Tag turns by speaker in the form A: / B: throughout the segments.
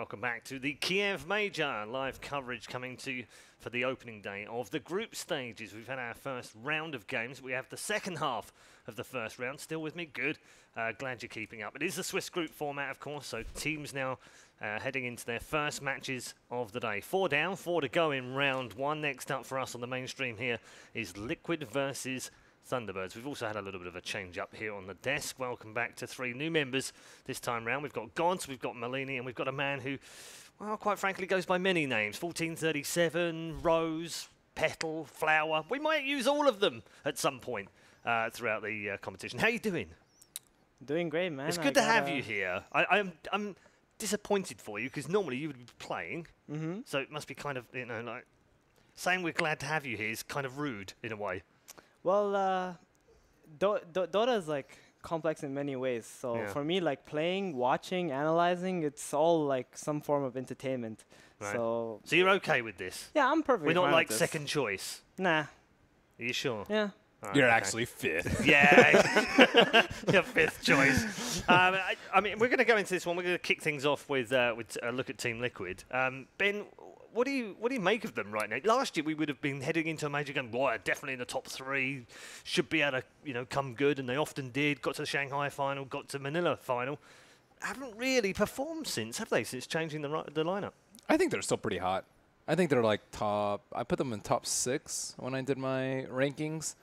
A: welcome back to the Kiev Major. Live coverage coming to you for the opening day of the group stages. We've had our first round of games. We have the second half of the first round. Still with me? Good. Glad you're keeping up. It is the Swiss group format, of course, so teams now heading into their first matches of the day. 4 down, 4 to go in round 1. Next up for us on the mainstream here is Liquid versus Thunderbirds. We've also had a little bit of a change up here on the desk. Welcome back to 3 new members this time round. We've got Gaunt, we've got Malini, and we've got a man who, well, quite frankly, goes by many names. 1437, Rose, Petal, Flower. We might use all of them at some point throughout the competition. How are you doing?
B: Doing great, man.
A: It's good to have you here. I'm disappointed for you because normally you would be playing. So it must be kind of, you know, like saying we're glad to have you here is kind of rude in a way.
B: Well, Dota is like complex in many ways. So
A: Yeah.
B: for me, like playing, watching, analyzing, it's all like some form of entertainment.
A: Right.
B: So
A: you're okay with this?
B: yeah, I'm perfectly
A: We're not
B: fine
A: like
B: with this.
A: second choice.
B: Nah.
A: Are you sure?
B: Yeah.
A: Right,
C: You're
A: okay.
C: actually 5th.
A: Yeah, your 5th choice. I mean, we're going to go into this one. We're going to kick things off with a look at Team Liquid. Ben, what do you make of them right now? Last year we would have been heading into a major game. Boy, definitely in the top 3, should be able to come good, and they often did. Got to the Shanghai final, got to Manila final. Haven't really performed since, have they? Since changing the lineup.
C: I think they're still pretty hot. I think they're like top. I put them in top 6 when I did my rankings.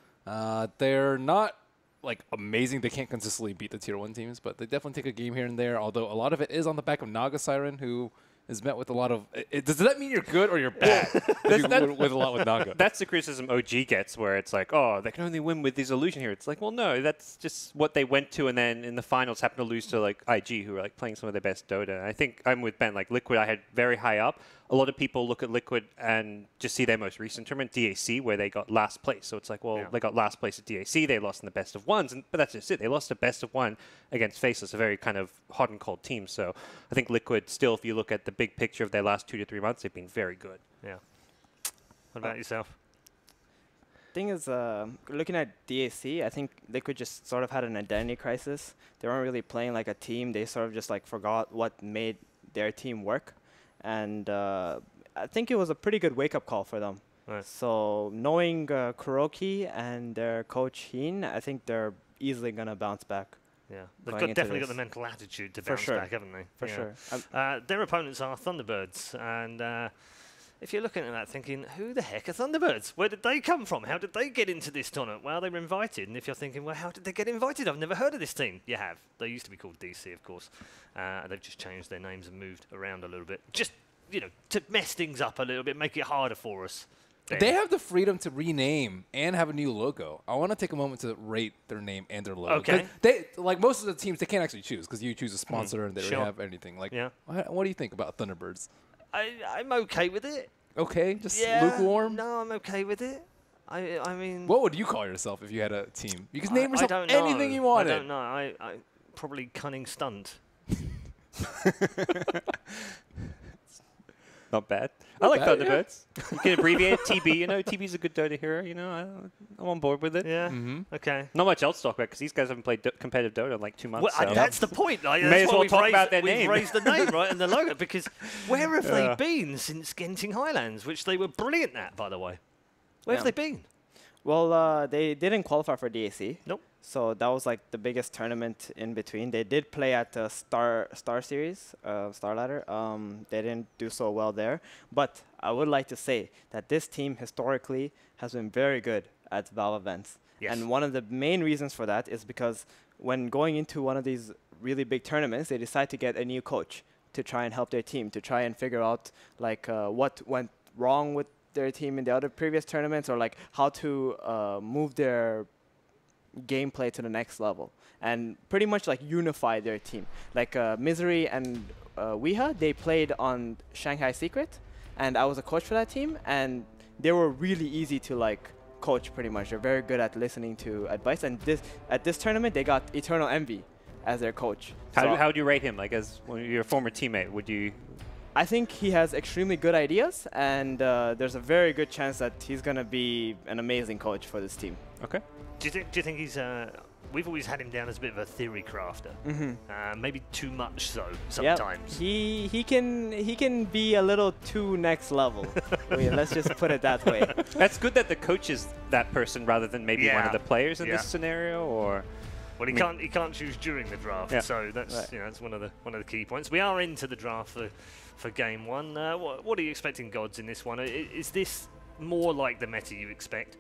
C: They're not like amazing. They can't consistently beat the tier 1 teams, but they definitely take a game here and there. Although a lot of it is on the back of Naga Siren, who is met with a lot of. Does that mean you're good or you're bad? with a lot with Naga.
D: That's the criticism OG gets, where it's like, oh, they can only win with these illusion here. It's like, well, no, that's just what they went to, and then in the finals happened to lose to like IG, who are like playing some of their best Dota. I think I'm with Ben. Like Liquid, I had very high up. A lot of people look at Liquid and just see their most recent tournament, DAC, where they got last place. So it's like, well, they got last place at DAC. They lost in the best of ones, but that's just it. They lost a best of 1 against Faceless, a very kind of hot and cold team. So I think Liquid still, if you look at the big picture of their last 2 to 3 months, they've been very good.
A: Yeah. What about yourself?
B: Thing is, looking at DAC, I think Liquid just sort of had an identity crisis. They weren't really playing like a team. They sort of just like forgot what made their team work. And I think it was a pretty good wake-up call for them.
A: Right.
B: So knowing Kuroki and their coach Heen, I think they're easily going to bounce back.
A: Yeah, they've
B: Going into
A: definitely got
B: this.
A: the mental attitude to
B: For
A: bounce
B: sure.
A: back, haven't they?
B: For sure.
A: Their opponents are Thunderbirds, and if you're looking at that thinking, who the heck are Thunderbirds? Where did they come from? How did they get into this tournament? Well, they were invited, and if you're thinking, well, how did they get invited? I've never heard of this team. You have. They used to be called DC, of course. They've just changed their names and moved around a little bit. Just, to mess things up a little bit, make it harder for us.
C: They have the freedom to rename and have a new logo. I want to take a moment to rate their name and their logo.
A: Okay.
C: They, like most of the teams, they can't actually choose because you choose a sponsor and they
A: Sure.
C: don't have anything. Like,
A: Yeah.
C: what do you think about Thunderbirds?
A: I'm okay with it.
C: Okay, just
A: Yeah.
C: lukewarm?
A: No, I'm okay with it. I mean...
C: What would you call yourself if you had a team? You can name
A: I
C: yourself
A: don't know.
C: anything you wanted.
A: I don't know. I probably cunning stunt.
D: Not bad.
C: Not
D: I like
C: bad,
D: Thunderbirds. You can abbreviate TB. TB's a good Dota hero. I'm on board with it.
A: Yeah. Okay.
D: Not much else to talk about because these guys haven't played competitive Dota in like 2 months.
A: Well,
D: so.
A: that's the point. Like,
D: May
A: that's
D: as
A: why
D: well
A: we've
D: talk
A: raised,
D: about their
A: we've
D: name.
A: raised the name, right, and the logo, because where have
D: Yeah.
A: they been since Genting Highlands, which they were brilliant at, by the way? Where have they been?
B: Well, they didn't qualify for DAC.
A: Nope.
B: So that was like the biggest tournament in between. They did play at the Star Series, Star Ladder. They didn't do so well there. But I would like to say that this team historically has been very good at Valve events.
A: Yes.
B: And one of the main reasons for that is because when going into one of these really big tournaments, they decide to get a new coach to try and help their team, to try and figure out like what went wrong with their team in the other previous tournaments, or like how to move their gameplay to the next level and pretty much like unify their team. Like Misery and Weeha, they played on Shanghai Secret, and I was a coach for that team, and they were really easy to like coach pretty much. They're very good at listening to advice, and at this tournament they got Eternal Envy as their coach.
D: How do you rate him? Like as your former teammate, would you?
B: I think he has extremely good ideas, and there's a very good chance that he's going to be an amazing coach for this team.
D: Okay.
A: Do you think he's we've always had him down as a bit of a theory crafter. Maybe too much so
B: Yep.
A: sometimes.
B: He can be a little too next level. Let's just put it that way.
D: That's good that the coach is that person rather than maybe one of the players in this scenario, or.
A: Well, he can't choose during the draft, so that's that's one of the key points. We are into the draft for game one. What are you expecting, Gods, in this one? Is this more like the meta you expect?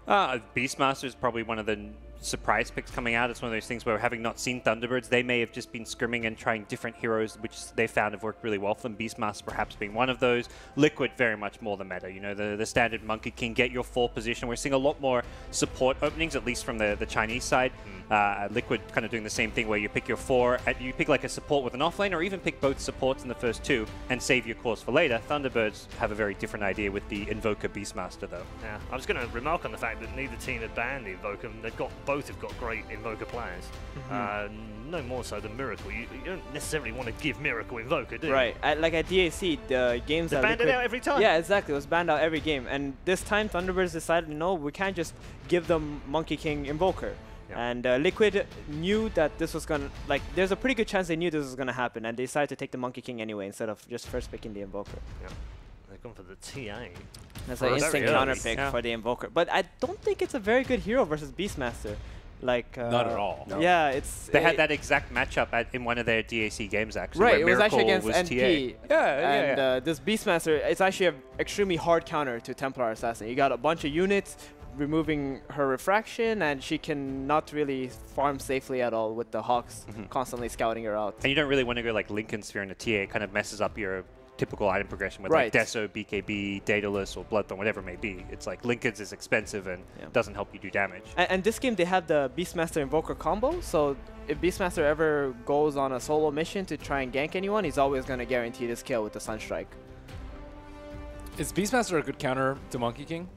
D: Beastmaster is probably one of the surprise picks coming out. It's one of those things where, having not seen Thunderbirds, they may have just been scrimming and trying different heroes, which they found have worked really well for them. Beastmaster perhaps being one of those. Liquid very much more the meta. You know, the standard Monkey King, get your 4 position. We're seeing a lot more support openings, at least from the Chinese side. Liquid kind of doing the same thing where you pick your 4, you pick like a support with an offlane, or even pick both supports in the first 2 and save your cores for later. Thunderbirds have a very different idea with the Invoker Beastmaster, though.
A: Yeah, I was going to remark on the fact that neither team had banned the Invoker. Both have got great Invoker players. No more so than Miracle. You don't necessarily want to give Miracle Invoker, do you?
B: Right. Like at DAC, the games
A: they
B: that
A: banned it out every time.
B: Yeah, exactly. It was banned out every game. And this time, Thunderbirds decided, no, we can't just give them Monkey King Invoker.
A: Yep.
B: And Liquid knew that this was going to, there's a pretty good chance they knew this was going to happen, and they decided to take the Monkey King anyway instead of just first picking the Invoker.
A: Yep. They've gone for the TA.
B: That's an instant counter pick for the Invoker. But I don't think it's a very good hero versus Beastmaster.
C: Not at all.
D: No.
B: Yeah, it's...
D: They had that exact matchup in one of their DAC games, actually.
B: Right,
D: where
B: it was actually
D: Miracle
B: against
D: was
B: NP.
D: TA.
B: And this Beastmaster, it's actually an extremely hard counter to Templar Assassin. You got a bunch of units removing her refraction, and she can not really farm safely at all with the Hawks constantly scouting her out.
D: And you don't really want to go like Lincoln Sphere in a TA. It kind of messes up your typical item progression with like Deso, BKB, Daedalus, or Bloodthorn, whatever it may be. It's like Lincoln's is expensive and doesn't help you do damage.
B: And this game, they have the Beastmaster Invoker combo, so if Beastmaster ever goes on a solo mission to try and gank anyone, he's always going to guarantee this kill with the Sunstrike.
C: Is Beastmaster a good counter to Monkey King?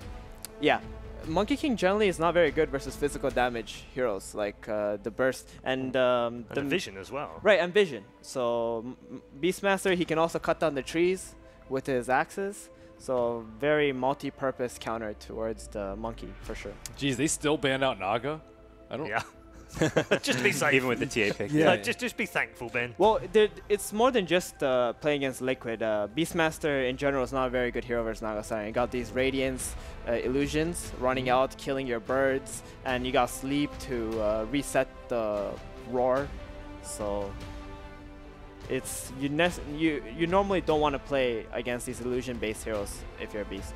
B: Yeah. Monkey King generally is not very good versus physical damage heroes like the Burst and the
A: Vision as well.
B: Right, and Vision. So Beastmaster, he can also cut down the trees with his axes. So very multi-purpose counter towards the Monkey for sure.
C: Geez, they still banned out Naga? I don't.
A: Yeah. Just to be safe.
D: Even with the TA pick.
C: Yeah.
A: Just be thankful, Ben.
B: Well, it's more than just playing against Liquid. Beastmaster in general is not a very good hero versus Naga Siren. You got these Radiance illusions running out, killing your birds, and you got Sleep to reset the Roar. So it's you normally don't want to play against these illusion-based heroes if you're a Beast.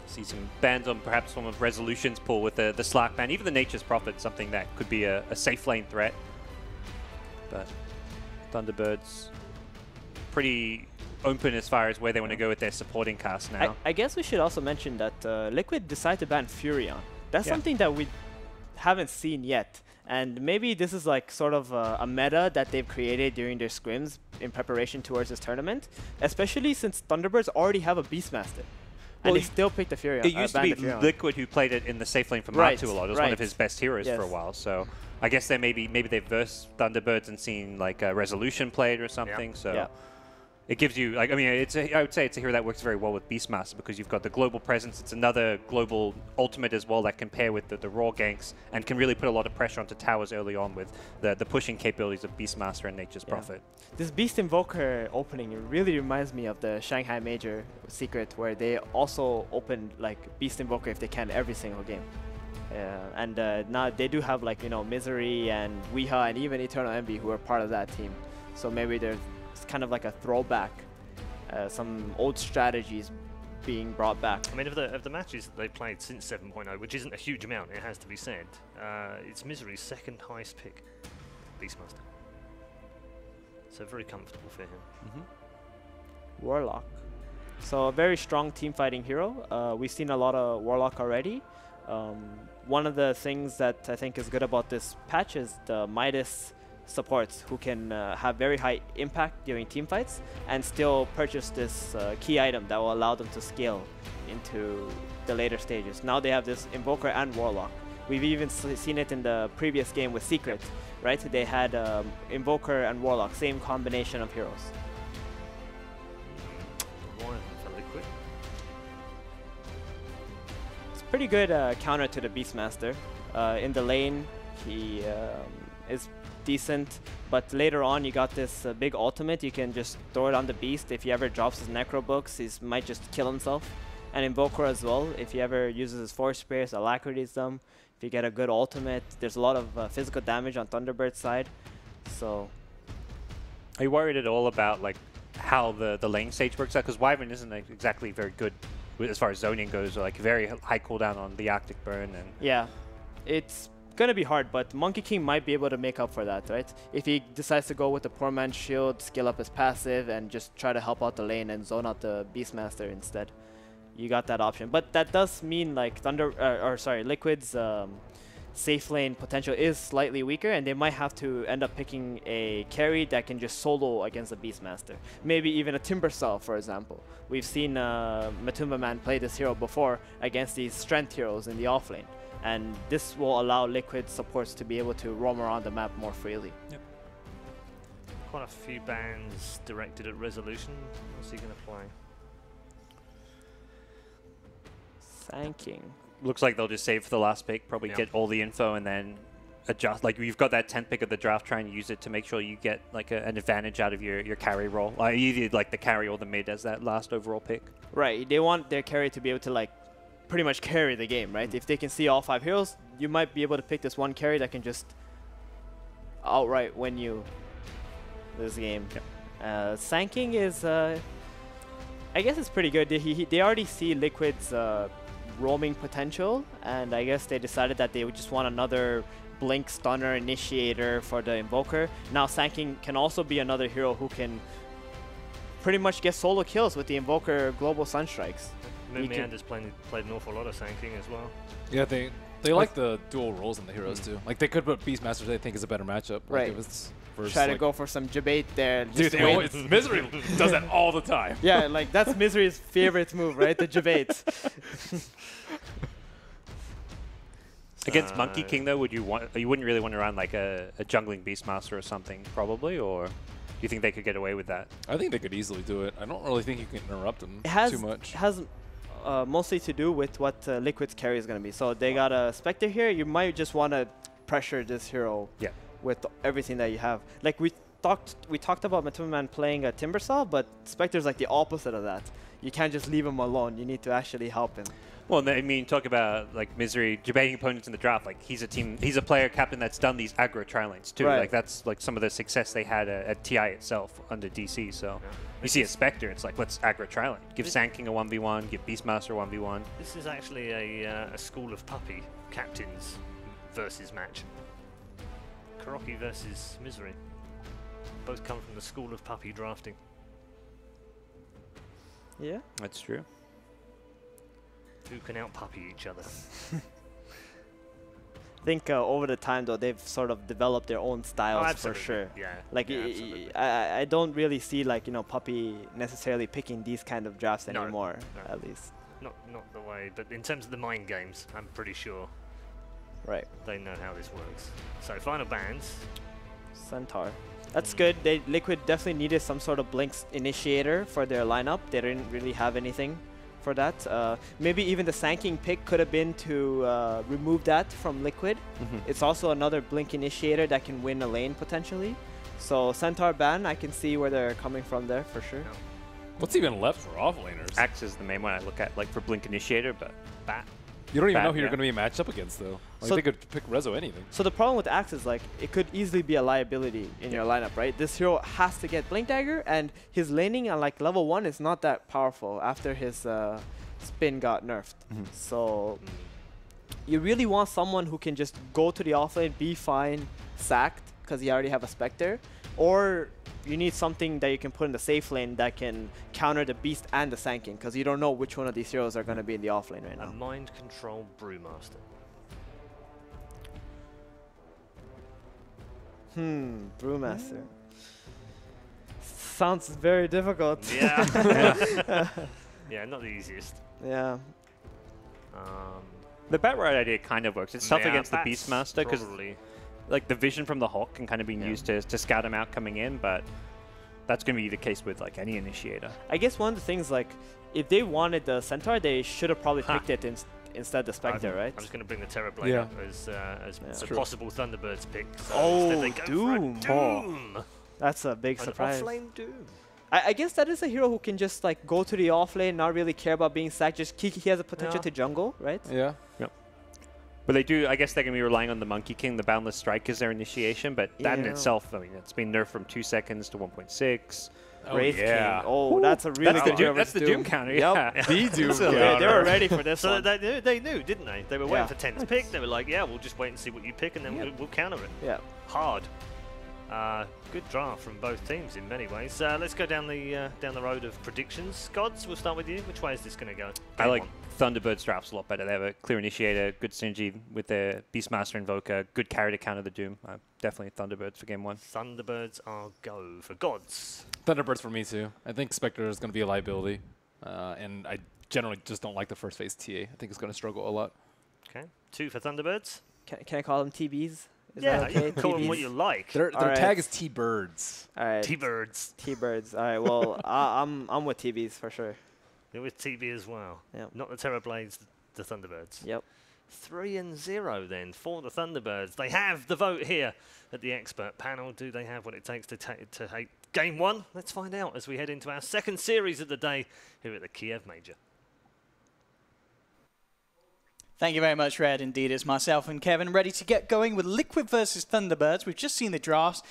D: See some bans on perhaps some of Resolution's pull with the Slack ban. Even the Nature's Prophet, something that could be a safe lane threat. But Thunderbirds pretty open as far as where they want to go with their supporting cast now.
B: I guess we should also mention that Liquid decided to ban Furion. That's something that we haven't seen yet. And maybe this is like sort of a meta that they've created during their scrims in preparation towards this tournament, especially since Thunderbirds already have a Beastmaster. And they still picked the Furion.
D: It used to be Liquid who played it in the safe lane for Martu a lot. It was one of his best heroes for a while. So I guess they maybe they've versed Thunderbirds and seen like Resolution played or something. So it gives you, like, I mean, I would say it's a hero that works very well with Beastmaster because you've got the global presence. It's another global ultimate as well that can pair with the raw ganks and can really put a lot of pressure onto towers early on with the pushing capabilities of Beastmaster and Nature's Prophet.
B: This Beast Invoker opening, it really reminds me of the Shanghai Major secret where they also open like Beast Invoker if they can every single game. And now they do have like, you know, Misery and Weeha and even Eternal Envy who are part of that team. So maybe there's kind of like a throwback, some old strategies being brought back.
A: I mean, of the matches that they've played since 7.0, which isn't a huge amount, it has to be said, it's Misery's second highest pick, Beastmaster. So very comfortable for him.
B: Warlock. So a very strong team fighting hero. We've seen a lot of Warlock already. One of the things that I think is good about this patch is the Midas supports who can have very high impact during team fights and still purchase this key item that will allow them to scale into the later stages. Now they have this Invoker and Warlock. We've even seen it in the previous game with Secret, right? They had Invoker and Warlock, same combination of heroes. It's pretty good counter to the Beastmaster. In the lane, he is decent, but later on you got this big ultimate. You can just throw it on the beast. If he ever drops his necro books, he might just kill himself. And Invoker as well, if he ever uses his force spears, alacrities them. If you get a good ultimate, there's a lot of physical damage on Thunderbird's side. So,
D: are you worried at all about like how the lane stage works out? Because Wyvern isn't like, exactly very good as far as zoning goes, or like very high cooldown on the Arctic Burn. And
B: yeah, it's gonna be hard, but Monkey King might be able to make up for that, right? If he decides to go with the poor man's shield, skill up his passive, and just try to help out the lane and zone out the Beastmaster instead. You got that option, but that does mean like Liquid's safe lane potential is slightly weaker, and they might have to end up picking a carry that can just solo against the Beastmaster. Maybe even a Timber Cell, for example. We've seen Matumba Man play this hero before against these strength heroes in the offlane, and this will allow Liquid supports to be able to roam around the map more freely.
A: Yep. Quite a few bans directed at Resolution. What's he going to play?
B: Thanking.
D: Looks like they'll just save for the last pick, probably get all the info and then adjust. Like you've got that 10th pick of the draft, try and use it to make sure you get like an advantage out of your carry roll. Either like the carry or the mid as that last overall pick.
B: Right, they want their carry to be able to like pretty much carry the game, right? If they can see all 5 heroes, you might be able to pick this one carry that can just outright win you this game.
D: Yep.
B: Sanking is, I guess it's pretty good. They already see Liquid's roaming potential, and I guess they decided that they would just want another Blink Stunner Initiator for the Invoker. Now Sanking can also be another hero who can pretty much get solo kills with the Invoker Global Sunstrikes.
A: Meander's played an awful lot of Sanking as well.
C: Yeah, they like the dual roles in the heroes too. Like they could put Beastmasters, they think is a better matchup. Like
B: Right.
C: It was
B: Try to go for some debate there.
C: Dude,
B: Just wait.
C: Misery does that all the time.
B: Yeah, like that's Misery's favorite move, right? The debate.
D: Against Monkey King though, you wouldn't really want to run like a jungling Beastmaster or something, probably, or do you think they could get away with that?
C: I think they could easily do it. I don't really think you can interrupt them too much.
B: It has mostly to do with what Liquid's carry is going to be. So they got a Spectre here. You might just want to pressure this hero with everything that you have. Like we talked about Matumba Man playing a Timber Saw, but Spectre's like the opposite of that. You can't just leave him alone. You need to actually help him.
D: Well, I mean, talk about like Misery debating opponents in the draft. Like he's a player captain that's done these aggro tri lanes too.
B: Right.
D: Like that's like some of the success they had at TI itself under DC. So you see a Spectre, it's like let's aggro tri lane. Give Sanking a 1v1, give Beastmaster a 1v1.
A: This is actually a School of Puppy captains versus match. Kuroki versus Misery. Both come from the School of Puppy drafting.
B: Yeah.
D: That's true.
A: Who can out-puppy each other?
B: I think over the time though they've sort of developed their own styles for sure.
A: Yeah.
B: Like I don't really see like Puppy necessarily picking these kind of drafts anymore.
A: No.
B: At least.
A: Not the way, but in terms of the mind games, I'm pretty sure.
B: Right.
A: They know how this works. So final bans.
B: Centaur. That's good. Liquid definitely needed some sort of Blink initiator for their lineup. They didn't really have anything for that. Maybe even the Sanking pick could have been to remove that from Liquid. It's also another Blink initiator that can win a lane potentially. So Centaur ban, I can see where they're coming from there for sure.
A: No.
C: What's even left for offlaners?
D: Axe is the main one I look at, like for Blink Initiator, but Bat.
C: You don't even know
D: Bat,
C: who you're going to be matched up against though. Like
B: So
C: they could pick Rezo anything.
B: So the problem with Axe is like it could easily be a liability in your lineup, right? This hero has to get Blink Dagger, and his laning at like level 1 is not that powerful after his spin got nerfed. So you really want someone who can just go to the offlane, be fine, sacked, because you already have a Spectre, or you need something that you can put in the safe lane that can counter the Beast and the Sanking, because you don't know which one of these heroes are going to be in the offlane right
A: A
B: now.
A: mind control Brewmaster.
B: Brewmaster. Sounds very difficult.
A: Yeah. Yeah, not the easiest.
B: Yeah.
D: The Bat Ride idea kind of works. It's tough
A: Yeah,
D: against the
A: Bat's
D: Beastmaster because
A: probably-
D: like the vision from the Hawk can kind of be used to scout him out coming in, but that's going to be the case with like any initiator.
B: I guess one of the things, like, if they wanted the Centaur, they should have probably picked it instead the Spectre, right?
A: I'm just going to bring the Terrorblade up as the possible Thunderbirds pick. So
B: Oh,
A: they go
B: Doom.
A: For a Doom.
B: That's a big
A: An
B: surprise.
A: off-lane Doom.
B: I guess that is a hero who can just like go to the off lane, not really care about being sacked. Just he has a potential to jungle, right?
C: Yeah.
D: Yep. But they do, I guess they're going to be relying on the Monkey King, the Boundless Strike as their initiation, but that in itself, I mean, it's been nerfed from 2 seconds to 1.6.
B: Wraith
D: yeah.
B: King. Oh, that's a really good hero.
D: That's the Doom counter, yeah.
C: The Doom
B: They were ready for this
A: So
B: one.
A: they knew, didn't they? They were waiting for 10's pick. They were like, yeah, we'll just wait and see what you pick, and then we'll counter it.
B: Yeah.
A: Hard. Good draft from both teams in many ways. Let's go down the road of predictions. Gods, we'll start with you. Which way is this going to go?
D: I like Thunderbirds drafts a lot better. They have a clear initiator, good synergy with their Beastmaster Invoker, good carry to counter the Doom. Definitely Thunderbirds for game 1.
A: Thunderbirds are go for Gods.
C: Thunderbirds for me too. I think Spectre is going to be a liability, and I generally just don't like the first phase TA. I think it's going to struggle a lot.
A: Okay, 2 for Thunderbirds.
B: Can I call them TBs? Is
A: Yeah,
B: that
A: you
B: okay?
A: can call them
B: TBs?
A: what you like.
C: Their
B: Alright.
C: tag is T-Birds.
B: All right.
A: T-Birds.
B: T-Birds. All right. Well, I'm with TBs for sure.
A: You're with TB as well.
B: Yep.
A: Not the Terrorblades, the Thunderbirds.
B: Yep.
A: 3-0 then for the Thunderbirds. They have the vote here at the expert panel. Do they have what it takes to take game 1? Let's find out as we head into our second series of the day here at the Kiev Major.
E: Thank you very much, Red. Indeed, it's myself and Kevin ready to get going with Liquid versus Thunderbirds. We've just seen the drafts.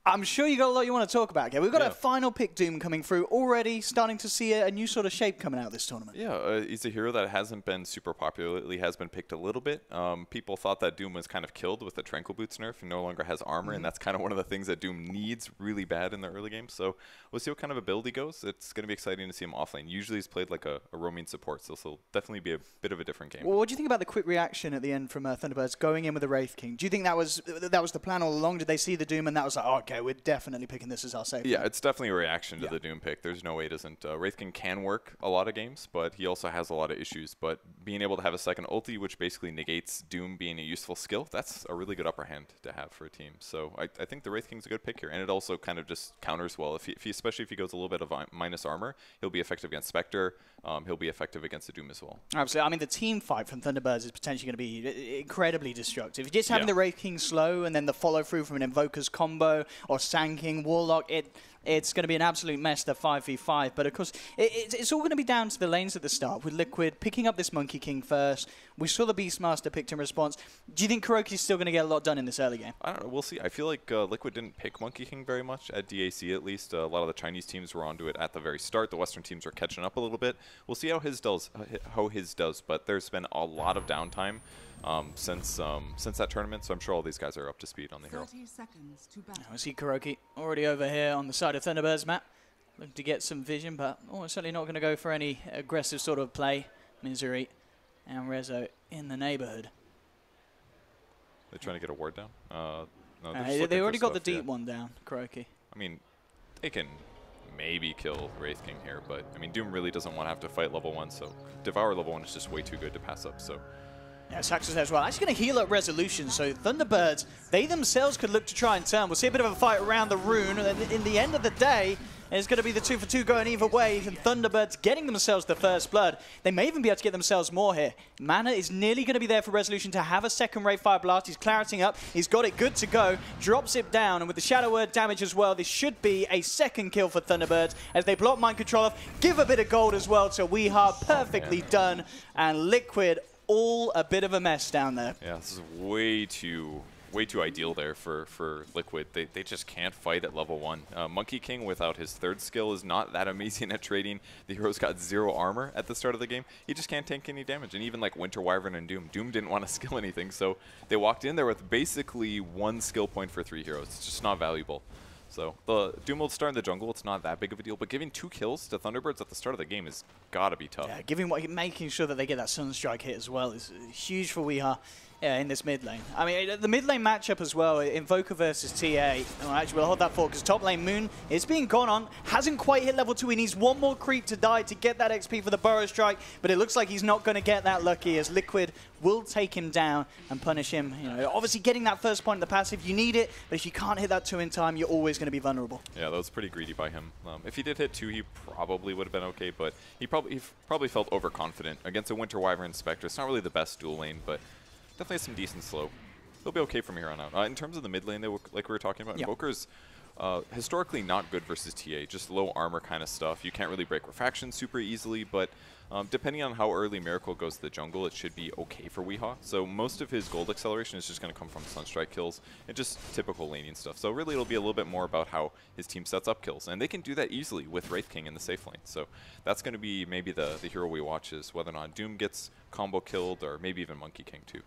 E: I'm sure you got a lot you want to talk about, Kev. We've got a final pick Doom coming through already, starting to see a new sort of shape coming out of this tournament.
F: Yeah, he's a hero that hasn't been super popular lately, has been picked a little bit. People thought that Doom was kind of killed with the Tranquil Boots nerf and no longer has armor, and that's kind of one of the things that Doom needs really bad in the early game. So we'll see what kind of ability he goes. It's going to be exciting to see him offlane. Usually he's played like a roaming support, so this will definitely be a bit of a different game.
E: Well, what do you think about the quick reaction at the end from Thunderbirds going in with the Wraith King? Do you think that was the plan all along? Did they see the Doom and that was like, oh, okay, we're definitely picking this as our safe?
F: Yeah, it's definitely a reaction to the Doom pick. There's no way it isn't. Wraith King can work a lot of games, but he also has a lot of issues. But being able to have a second ulti, which basically negates Doom being a useful skill, that's a really good upper hand to have for a team. So I think the Wraith King's a good pick here. And it also kind of just counters well. If he especially if he goes a little bit of minus armor, he'll be effective against Spectre. He'll be effective against the Doom as well.
E: Absolutely. I mean, the team fight from Thunderbirds is potentially going to be incredibly destructive. Just having the Wraith King slow and then the follow-through from an Invoker's combo or Sand Warlock, it's going to be an absolute mess, the 5v5. But, of course, it's all going to be down to the lanes at the start, with Liquid picking up this Monkey King first. We saw the Beastmaster picked in response. Do you think Kuroki's still going to get a lot done in this early game?
F: I don't know. We'll see. I feel like Liquid didn't pick Monkey King very much at DAC, at least. A lot of the Chinese teams were onto it at the very start. The Western teams are catching up a little bit. We'll see how his does. But there's been a lot of downtime since that tournament, so I'm sure all these guys are up to speed on the hero.
G: 30 seconds to battle.
E: I see Kuroki already over here on the side of Thunderbirds map, looking to get some vision, but certainly not going to go for any aggressive sort of play. Misery and Rezo in the neighborhood.
F: They're trying to get a ward down? No,
E: they already got the deep one down, Kuroki.
F: I mean, they can maybe kill Wraith King here, but I mean, Doom really doesn't want to have to fight level 1, so Devour level 1 is just way too good to pass up, so.
E: Yeah, Saxon as well. Actually going to heal up Resolution, so Thunderbirds, they themselves could look to try and turn. We'll see a bit of a fight around the rune, and in the end of the day, it's going to be the 2-for-2 going either way, and Thunderbirds getting themselves the first blood. They may even be able to get themselves more here. Mana is nearly going to be there for Resolution to have a second Ray Fire Blast. He's clarity up. He's got it good to go. Drops it down, and with the Shadow Word damage as well, this should be a second kill for Thunderbirds as they block Mind Control off. Give a bit of gold as well to Weehar. Perfectly done. And Liquid, all a bit of a mess down there.
F: Yeah, this is way too ideal there for Liquid. They just can't fight at level 1. Monkey King without his third skill is not that amazing at trading. The hero's got 0 armor at the start of the game. He just can't tank any damage. And even like Winter Wyvern and Doom didn't want to skill anything, so they walked in there with basically 1 skill point for 3 heroes. It's just not valuable. So the Doom will start in the jungle. It's not that big of a deal, but giving 2 kills to Thunderbirds at the start of the game is gotta be tough.
E: Yeah, making sure that they get that Sunstrike hit as well is huge for Weehar. Yeah, in this mid lane. I mean, the mid lane matchup as well, Invoker versus TA. Oh, actually, we'll hold that for because top lane Moon is being gone on. Hasn't quite hit level 2. He needs one more creep to die to get that XP for the Burrow Strike, but it looks like he's not going to get that lucky as Liquid will take him down and punish him. You know, obviously, getting that first point in the passive, you need it, but if you can't hit that 2 in time, you're always going to be vulnerable.
F: Yeah, that was pretty greedy by him. If he did hit 2, he probably would have been okay, but he probably felt overconfident. Against a Winter Wyvern Spectre, it's not really the best dual lane, but definitely has some decent slope. He'll be okay from here on out. In terms of the mid lane, like we were talking about, Invoker's historically not good versus TA, just low armor kind of stuff. You can't really break refraction super easily, but depending on how early Miracle goes to the jungle, it should be okay for Weehaw. So most of his gold acceleration is just going to come from Sunstrike kills and just typical laning stuff. So really it'll be a little bit more about how his team sets up kills. And they can do that easily with Wraith King in the safe lane. So that's going to be maybe the hero we watch, is whether or not Doom gets combo killed, or maybe even Monkey King too.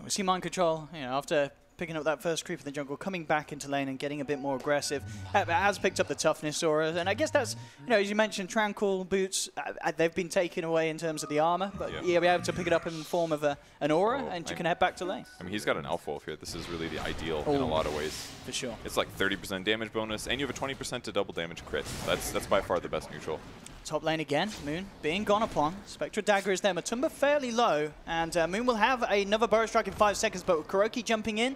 E: We see Mind Control, you know, after picking up that first creep in the jungle, coming back into lane and getting a bit more aggressive. Has picked up the toughness aura, and I guess that's, you know, as you mentioned, Tranquil boots, they've been taken away in terms of the armor, but yeah, be able to pick it up in the form of an aura, and you can head back to lane.
F: I mean, he's got an Alpha Wolf here. This is really the ideal in a lot of ways.
E: For sure.
F: It's like 30% damage bonus, and you have a 20% to double damage crit. That's by far the best neutral.
E: Top lane again, Moon being gone upon. Spectral Dagger is there. Matumba fairly low, and Moon will have another Burrow Strike in 5 seconds, but with Kuroki jumping in,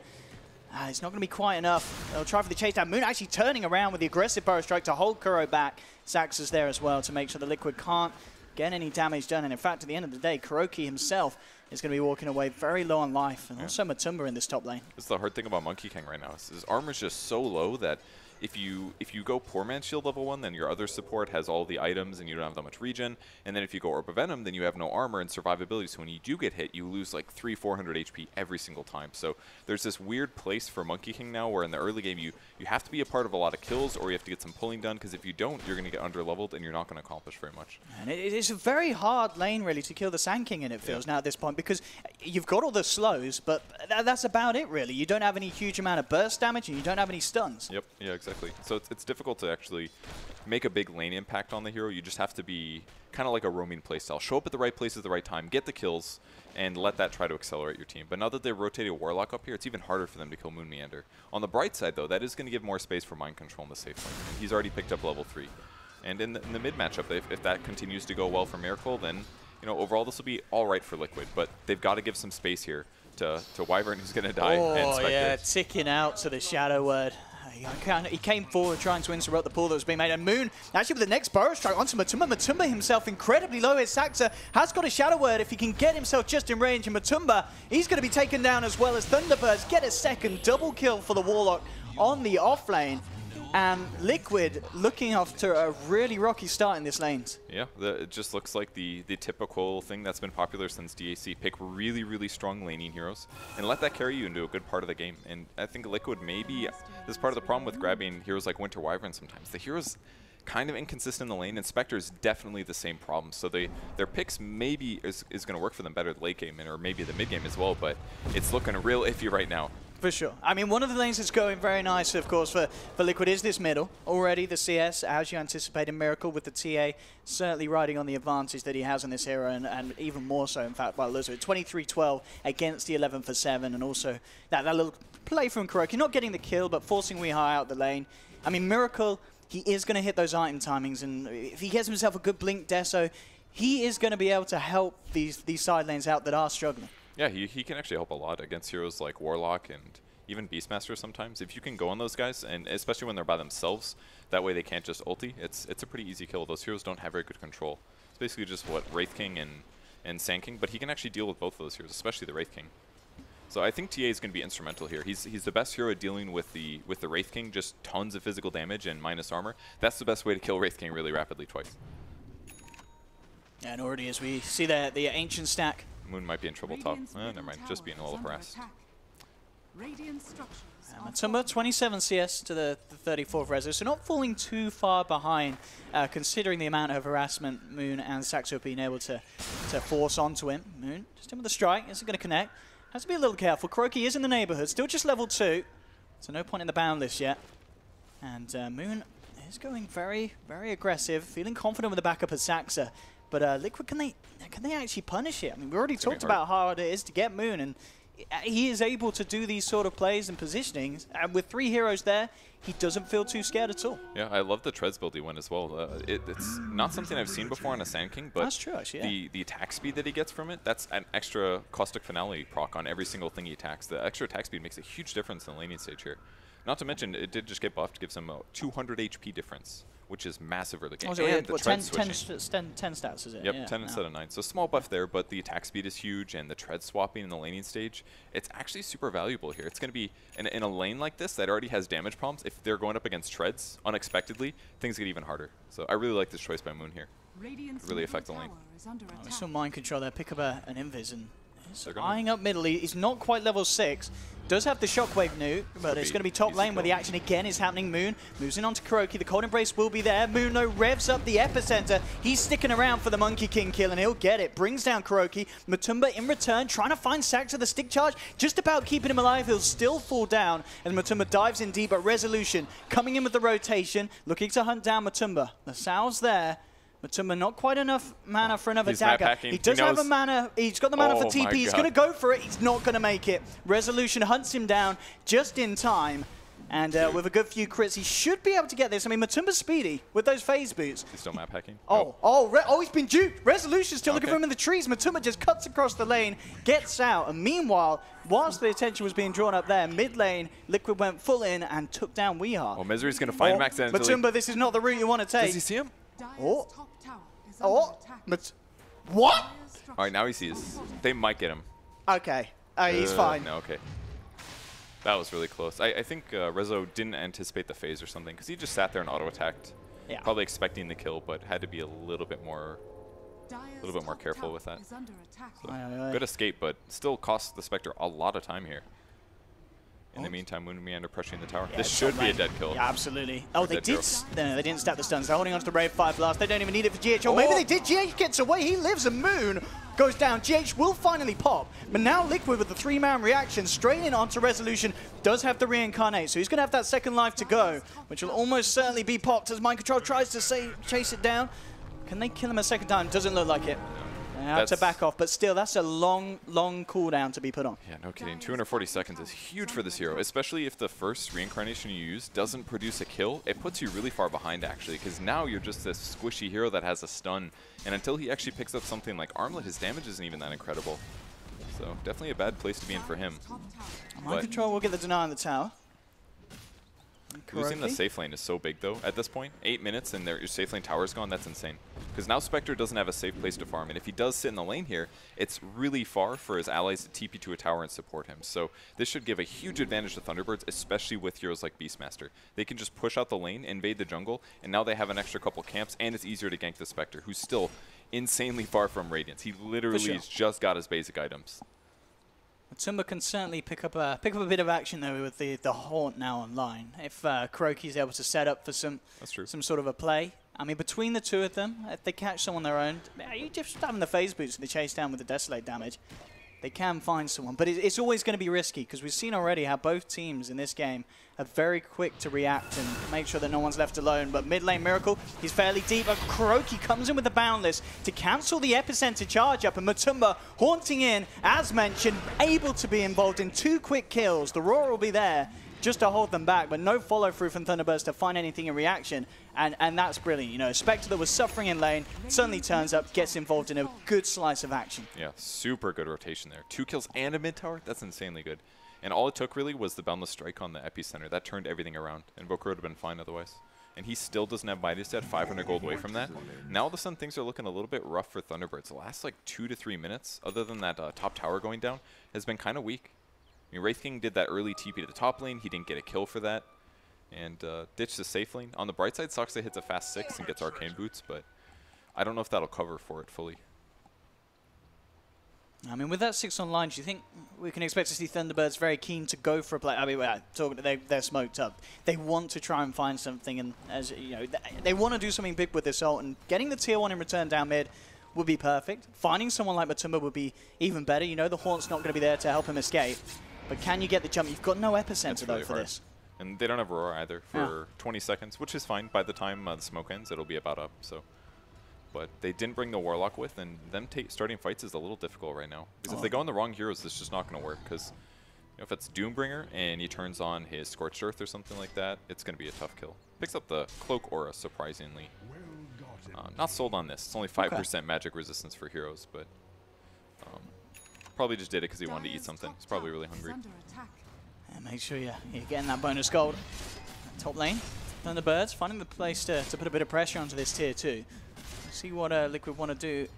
E: it's not going to be quite enough. They'll try for the chase down. Moon actually turning around with the aggressive Burrow Strike to hold Kuro back. Sax is there as well to make sure the Liquid can't get any damage done. And in fact, at the end of the day, Kuroki himself is going to be walking away very low on life. And also Matumba in this top lane.
F: That's the hard thing about Monkey King right now. His armor's just so low that if you go Poor Man's Shield level 1, then your other support has all the items and you don't have that much regen. And then if you go Orb of Venom, then you have no armor and survivability. So when you do get hit, you lose like 300-400 HP every single time. So there's this weird place for Monkey King now where in the early game you have to be a part of a lot of kills, or you have to get some pulling done, because if you don't, you're going to get under-leveled and you're not going to accomplish very much.
E: And it's a very hard lane, really, to kill the Sand King in, it feels now at this point, because you've got all the slows, but that's about it, really. You don't have any huge amount of burst damage, and you don't have any stuns.
F: Yep, yeah, exactly. So it's difficult to actually make a big lane impact on the hero. You just have to be kind of like a roaming playstyle. Show up at the right place at the right time, get the kills, and let that try to accelerate your team. But now that they've rotated Warlock up here, it's even harder for them to kill Moon Meander. On the bright side, though, that is going to give more space for Mind Control in the safe lane. And he's already picked up level 3. And in the mid matchup, if that continues to go well for Miracle, then overall this will be all right for Liquid. But they've got to give some space here to Wyvern, who's going to die.
E: Oh, yeah, ticking out to the Shadow Word. He came forward trying to interrupt the pull that was being made. And Moon, actually with the next Burrow Strike onto Matumba. Matumba himself incredibly low. His Saxa has got a Shadow Word. If he can get himself just in range, and Matumba, he's going to be taken down as well as Thunderbirds get a second double kill for the Warlock on the off lane. And Liquid looking after a really rocky start in this lanes.
F: Yeah, it just looks like the typical thing that's been popular since DAC. Pick really, really strong laning heroes and let that carry you into a good part of the game. And I think Liquid maybe this is part of the problem with grabbing heroes like Winter Wyvern sometimes. The heroes kind of inconsistent in the lane, and Spectre is definitely the same problem. So their picks maybe is going to work for them better late game, or maybe the mid game as well, but it's looking real iffy right now.
E: For sure. I mean, one of the lanes that's going very nice, of course, for Liquid is this middle. Already the CS, as you anticipated, Miracle with the TA, certainly riding on the advantage that he has on this hero, and even more so, in fact, by Elizabeth. 23-12 against the 11 for 7, and also that little play from Kuroki, not getting the kill, but forcing Weehaw out the lane. I mean, Miracle, he is going to hit those item timings, and if he gets himself a good Blink Deso, he is going to be able to help these side lanes out that are struggling.
F: Yeah, he can actually help a lot against heroes like Warlock and even Beastmaster sometimes. If you can go on those guys, and especially when they're by themselves, that way they can't just ulti, it's a pretty easy kill. Those heroes don't have very good control. It's basically just, Wraith King and Sand King, but he can actually deal with both of those heroes, especially the Wraith King. So I think TA is going to be instrumental here. He's the best hero at dealing with the Wraith King, just tons of physical damage and minus armor. That's the best way to kill Wraith King really rapidly twice.
E: And already as we see the Ancient stack.
F: Moon might be in trouble top. Never mind, just being a little harassed.
E: Matumba, 27 CS to the 34th Rezo, so not falling too far behind, considering the amount of harassment Moon and Saxo have been able to force onto him. Moon, just in with the strike, isn't going to connect. Has to be a little careful. Kuroki is in the neighborhood, still just level 2, so no point in the bound list yet. And Moon is going very, very aggressive, feeling confident with the backup of Saxa. But Liquid, can they actually punish it? I mean, we already talked about how hard it is to get Moon, and he is able to do these sort of plays and positionings. And with 3 heroes there, he doesn't feel too scared at all.
F: Yeah, I love the Treads build he went as well. It's not something I've seen before on a Sand King, but
E: that's true, actually, yeah.
F: the attack speed that he gets from it, that's an extra Caustic Finale proc on every single thing he attacks. The extra attack speed makes a huge difference in the laning stage here. Not to mention, it did just get buffed, gives him a 200 HP difference, which is massive early game.
E: Oh, so
F: and the
E: what,
F: tread
E: 10
F: switching.
E: 10 stats, is it?
F: Yep,
E: yeah,
F: 10 instead of 9. So small buff there, but the attack speed is huge, and the tread swapping in the laning stage, it's actually super valuable here. It's going to be, in a lane like this that already has damage problems, if they're going up against treads unexpectedly, things get even harder. So I really like this choice by Moon here. Really affect the lane.
E: We saw Mind Control there, pick up an Invis, and he's eyeing up middle. He's not quite level 6. Does have the Shockwave nuke, but it's going to be top lane where the action again is happening. Moon moves in onto Kuroki. The Cold Embrace will be there. Moon, though, revs up the epicenter. He's sticking around for the Monkey King kill, and he'll get it. Brings down Kuroki. Matumba in return, trying to find Sack to the stick charge. Just about keeping him alive. He'll still fall down, and Matumba dives in deep, but Resolution coming in with the rotation, looking to hunt down Matumba. The Sal's there. Matumba not quite enough mana for another dagger. He does have a mana. He's got the mana for TP. He's going to go for it. He's not going to make it. Resolution hunts him down just in time. And with a good few crits, he should be able to get this. I mean, Matumba's speedy with those phase boots.
F: He's still map hacking.
E: He's been duped. Resolution's still looking for him in the trees. Matumba just cuts across the lane, gets out. And meanwhile, whilst the attention was being drawn up there, mid lane, Liquid went full in and took down Weehart.
F: Well, Misery's going to find him accidentally.
E: Matumba, this is not the route you want to take.
F: Does he see him?
E: What?
F: All right, now he sees. They might get him.
E: Okay. He's fine.
F: No, okay. That was really close. I think Rezo didn't anticipate the phase or something because he just sat there and auto-attacked.
E: Yeah.
F: Probably expecting the kill, but had to be a little bit more careful with that. So, good escape, but still costs the Spectre a lot of time here. In the meantime, Moon and Meander pressuring the tower. This should be a dead kill.
E: Yeah, absolutely. Oh, they did. No, they didn't stack the stuns. They're holding on to the Rave 5 Blast. They don't even need it for GH. Or maybe they did. GH gets away. He lives, and Moon goes down. GH will finally pop. But now Liquid with the 3-man reaction straight in onto Resolution does have the reincarnate. So he's going to have that second life to go, which will almost certainly be popped as Mind Control tries to chase it down. Can they kill him a second time? Doesn't look like it. Have to back off, but still, that's a long, long cooldown to be put on.
F: Yeah, no kidding. 240 seconds is huge for this hero, especially if the first reincarnation you use doesn't produce a kill. It puts you really far behind, actually, because now you're just this squishy hero that has a stun, and until he actually picks up something like Armlet, his damage isn't even that incredible. So definitely a bad place to be in for him.
E: Mind Control will get the deny on the tower.
F: Losing the safe lane is so big, though, at this point. 8 minutes and your safe lane tower's gone. That's insane. Because now Spectre doesn't have a safe place to farm. And if he does sit in the lane here, it's really far for his allies to TP to a tower and support him. So this should give a huge advantage to Thunderbirds, especially with heroes like Beastmaster. They can just push out the lane, invade the jungle, and now they have an extra couple camps, and it's easier to gank the Spectre, who's still insanely far from Radiance. He literally has just got his basic items.
E: Matumba can certainly pick up a bit of action though with the Haunt now online. If Kuroki's able to set up for some sort of a play. I mean, between the two of them, if they catch someone their own, you just having the phase boots and the chase down with the Desolate damage, they can find someone. But it's always going to be risky because we've seen already how both teams in this game are very quick to react and make sure that no one's left alone. But mid lane Miracle, he's fairly deep. Kuroki comes in with the Boundless to cancel the Epicenter charge up. And Matumba haunting in, as mentioned, able to be involved in 2 quick kills. The Roar will be there just to hold them back, but no follow through from Thunderbirds to find anything in reaction. And that's brilliant. You know, Spectre that was suffering in lane suddenly turns up, gets involved in a good slice of action.
F: Yeah, super good rotation there. 2 kills and a mid tower. That's insanely good. And all it took really was the Boundless Strike on the Epicenter. That turned everything around, and Boker would have been fine otherwise. And he still doesn't have Midas yet, 500 gold away from that. Now all of a sudden things are looking a little bit rough for Thunderbirds. The last like 2 to 3 minutes, other than that top tower going down, has been kind of weak. I mean, Wraith King did that early TP to the top lane. He didn't get a kill for that. And ditched the safe lane. On the bright side, Soxa hits a fast 6 and gets Arcane Boots, but I don't know if that'll cover for it fully.
E: I mean, with that 6 online, do you think we can expect to see Thunderbirds very keen to go for a play? I mean, they're smoked up. They want to try and find something, and as you know, they want to do something big with this ult. And getting the tier 1 in return down mid would be perfect. Finding someone like Matumba would be even better. You know, the Haunt's not going to be there to help him escape. But can you get the jump? You've got no Epicenter, though, for this.
F: And they don't have Aurora either for 20 seconds, which is fine. By the time the smoke ends, it'll be about up. So, but they didn't bring the Warlock with, and them starting fights is a little difficult right now. Because if they go on the wrong heroes, it's just not going to work. Because if it's Doombringer and he turns on his Scorched Earth or something like that, it's going to be a tough kill. Picks up the Cloak Aura, surprisingly. Not sold on this. It's only 5% magic resistance for heroes, but probably just did it because he wanted to eat something. He's probably really hungry.
E: And make sure you're getting that bonus gold. Top lane, Thunderbirds finding the place to put a bit of pressure onto this tier 2. See what Liquid want to do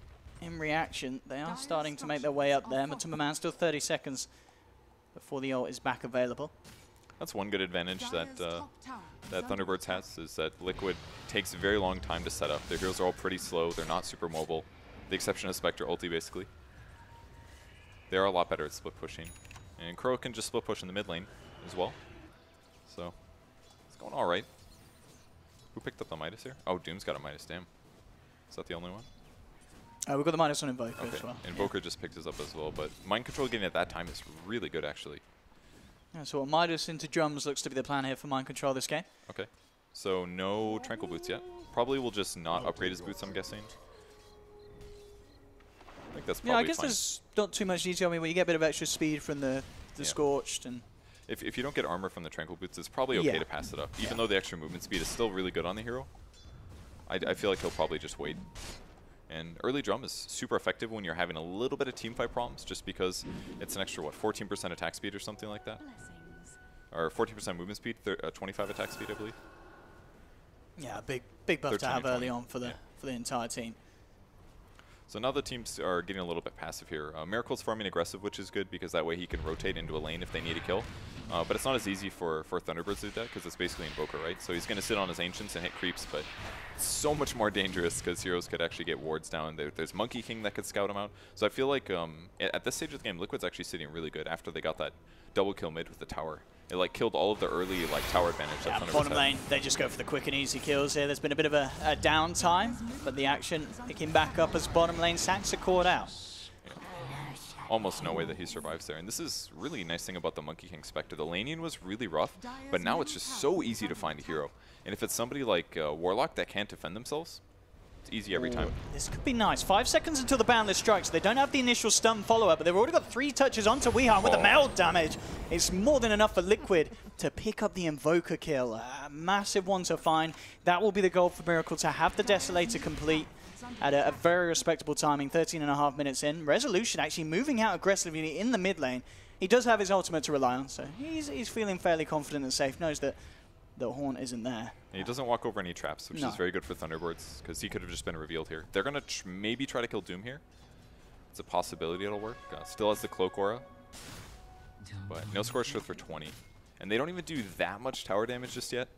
E: in reaction. They are starting to make their way up there. Matumbaman still 30 seconds before the ult is back available.
F: That's one good advantage that that Thunderbirds has, is that Liquid takes a very long time to set up. Their heroes are all pretty slow. They're not super mobile. The exception of Spectre ulti, basically. They are a lot better at split pushing. And Crow can just split push in the mid lane as well. So, it's going all right. Who picked up the Midas here? Oh, Doom's got a Midas, damn. Is that the only one?
E: We've got the Midas on Invoker
F: okay.
E: as well.
F: Invoker just picked us up as well, but Mind Control getting at that time is really good, actually.
E: Yeah, so Midas into drums looks to be the plan here for Mind Control this game.
F: Okay. So, no Tranquil Boots yet. Probably will just not upgrade his boots, I'm guessing. I think that's probably
E: I guess
F: fine.
E: there's not too much detail. I mean, when you get a bit of extra speed from the Scorched and...
F: If you don't get armor from the Tranquil Boots, it's probably okay to pass it up. Even though the extra movement speed is still really good on the hero, I feel like he'll probably just wait. And early drum is super effective when you're having a little bit of teamfight problems, just because it's an extra, what, 14% attack speed or something like that? Or 14% movement speed, 25 attack speed, I believe.
E: Yeah, big buff to have early on for the entire team.
F: So now the teams are getting a little bit passive here. Miracle's farming aggressive, which is good because that way he can rotate into a lane if they need a kill. But it's not as easy for Thunderbirds to do that because it's basically Invoker, right? So he's going to sit on his Ancients and hit creeps, but it's so much more dangerous because heroes could actually get wards down. There's Monkey King that could scout him out. So I feel like at this stage of the game, Liquid's actually sitting really good after they got that double kill mid with the tower. It like killed all of the early like tower advantage.
E: Yeah, bottom lane, they just go for the quick and easy kills here. There's been a bit of a downtime, but the action picking back up as bottom lane Sacks are caught out.
F: Yeah. Almost no way that he survives there. And this is really nice thing about the Monkey King Spectre. The laning was really rough, but now it's just so easy to find a hero. And if it's somebody like Warlock that can't defend themselves, it's easy every time.
E: This could be nice. 5 seconds until the Boundless strikes. They don't have the initial stun follow-up, but they've already got 3 touches onto Weehan with the meld damage. It's more than enough for Liquid to pick up the Invoker kill. A massive one to find. That will be the goal for Miracle, to have the Desolator complete at a very respectable timing, 13.5 minutes in. Resolution actually moving out aggressively in the mid lane. He does have his ultimate to rely on, so he's feeling fairly confident and safe. Knows that the Horn isn't there.
F: And he doesn't walk over any traps, which is very good for Thunderbirds, because he could have just been revealed here. They're going to maybe try to kill Doom here. It's a possibility it'll work. Still has the Cloak Aura, but no Scorched Earth for 20. And they don't even do that much tower damage just yet.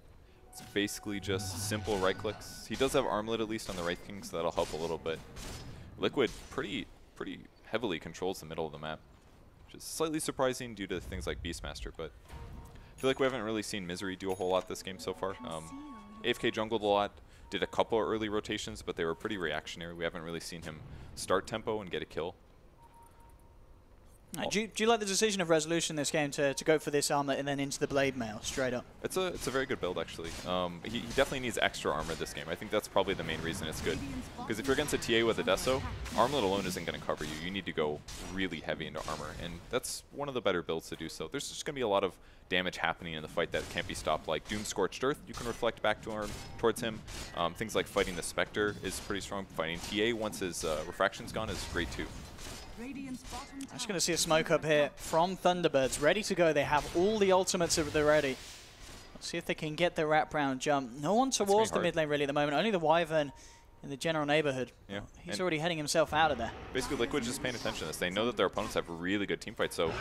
F: It's basically just simple right clicks. He does have Armlet at least on the Wraith King, so that'll help a little bit. Liquid pretty heavily controls the middle of the map, which is slightly surprising due to things like Beastmaster, but I feel like we haven't really seen Misery do a whole lot this game so far. AFK jungled a lot, did a couple of early rotations, but they were pretty reactionary. We haven't really seen him start tempo and get a kill.
E: Do you like the decision of Resolution this game to go for this armlet and then into the Blade Mail straight up?
F: It's a very good build, actually. He definitely needs extra armor this game. I think that's probably the main reason it's good. Because if you're against a TA with a Deso, Armlet alone isn't going to cover you. You need to go really heavy into armor, and that's one of the better builds to do so. There's just going to be a lot of damage happening in the fight that can't be stopped, like Doom Scorched Earth. You can reflect back towards him. Things like fighting the Spectre is pretty strong. Fighting TA once his refraction's gone is great too.
E: I'm just going to see a smoke up here from Thunderbirds, ready to go. They have all the ultimates at the ready. Let's see if they can get the wraparound jump. No one towards the mid lane really at the moment. Only the Wyvern in the general neighborhood. Yeah. He's already heading himself out of there.
F: Basically, Liquid just paying attention to this. They know that their opponents have really good team fights, so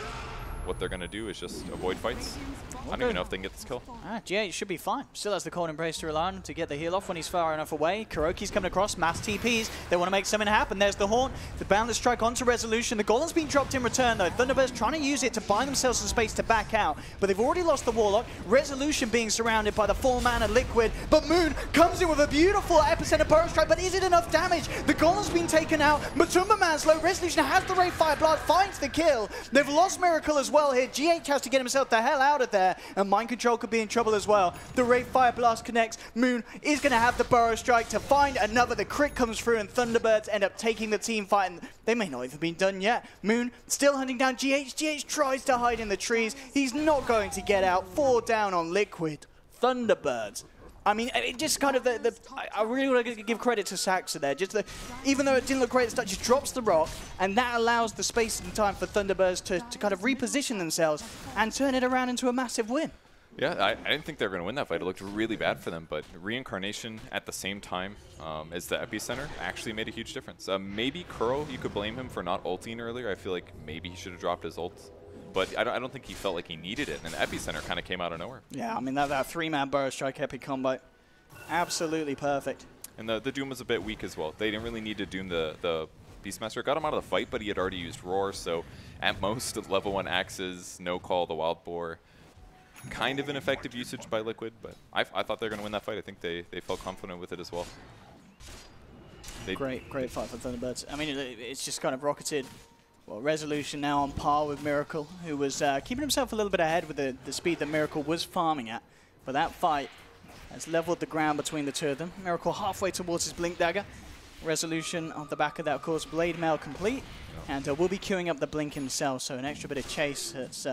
F: what they're going to do is just avoid fights. I don't even know if they can get this kill.
E: G8 should be fine. Still has the Cold Embrace to rely on to get the heal off when he's far enough away. Kuroki's coming across, mass TPs. They want to make something happen. There's the Haunt. The Boundless strike onto Resolution. The Golem's been dropped in return, though. Thunderbirds trying to use it to buy themselves some space to back out, but they've already lost the Warlock. Resolution being surrounded by the 4-mana Liquid, but Moon comes in with a beautiful epicenter Burrow strike, but is it enough damage? The Golem's been taken out. Matumbaman's low. Resolution has the Ray Fire Blast, finds the kill. They've lost Miracle as well. well here. GH has to get himself the hell out of there, and Mind Control could be in trouble as well. The Ray Fire Blast connects. Moon is going to have the Burrow Strike to find another. The crit comes through, and Thunderbirds end up taking the team fight, and they may not even be done yet. Moon still hunting down GH. GH tries to hide in the trees. He's not going to get out. 4 down on Liquid. Thunderbirds. I mean, it just kind of I really want to give credit to Saxa there. Even though it didn't look great at the start, just drops the rock, and that allows the space and time for Thunderbirds to kind of reposition themselves and turn it around into a massive win.
F: Yeah, I didn't think they were going to win that fight. It looked really bad for them, but Reincarnation at the same time as the epicenter actually made a huge difference. Maybe Kuro, you could blame him for not ulting earlier. I feel like maybe he should have dropped his ult. But I don't think he felt like he needed it, and epicenter kind of came out of nowhere.
E: Yeah, I mean, that 3-man Burrow Strike epic combo, absolutely perfect.
F: And the Doom was a bit weak as well. They didn't really need to Doom the Beastmaster. Got him out of the fight, but he had already used Roar, so at most, level 1 axes, no call, the Wild Boar. Kind of an effective usage by Liquid, but I thought they were going to win that fight. I think they felt confident with it as well.
E: Great fight for Thunderbirds. I mean, it's just kind of rocketed. Well, Resolution now on par with Miracle, who was keeping himself a little bit ahead with the speed that Miracle was farming at. But that fight has leveled the ground between the two of them. Miracle halfway towards his Blink Dagger. Resolution on the back of that, of course, Blade Mail complete. And will be queuing up the Blink himself, so an extra bit of chase. It's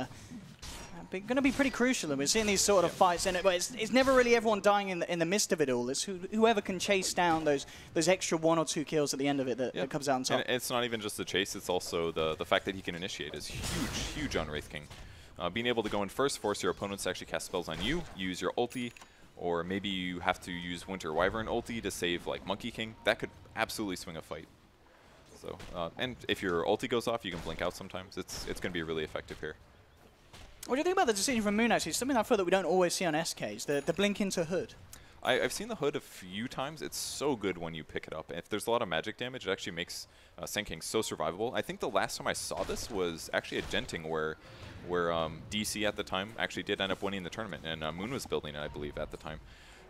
E: going to be pretty crucial. And we're seeing these sort of fights, and it's never really everyone dying in the midst of it all. It's whoever can chase down those extra 1 or 2 kills at the end of it that comes out on top.
F: And it's not even just the chase, it's also the fact that he can initiate is huge on Wraith King. Being able to go in first, force your opponents to actually cast spells on you, use your ulti, or maybe you have to use Winter Wyvern ulti to save like Monkey King. That could absolutely swing a fight. So, and if your ulti goes off, you can blink out sometimes. It's going to be really effective here.
E: What do you think about the decision from Moon, actually? It's something I feel that we don't always see on SKs, the blink into Hood.
F: I've seen the Hood a few times. It's so good when you pick it up. If there's a lot of magic damage, it actually makes Sand King so survivable. I think the last time I saw this was actually at Genting, where DC at the time actually did end up winning the tournament, and Moon was building it, I believe, at the time.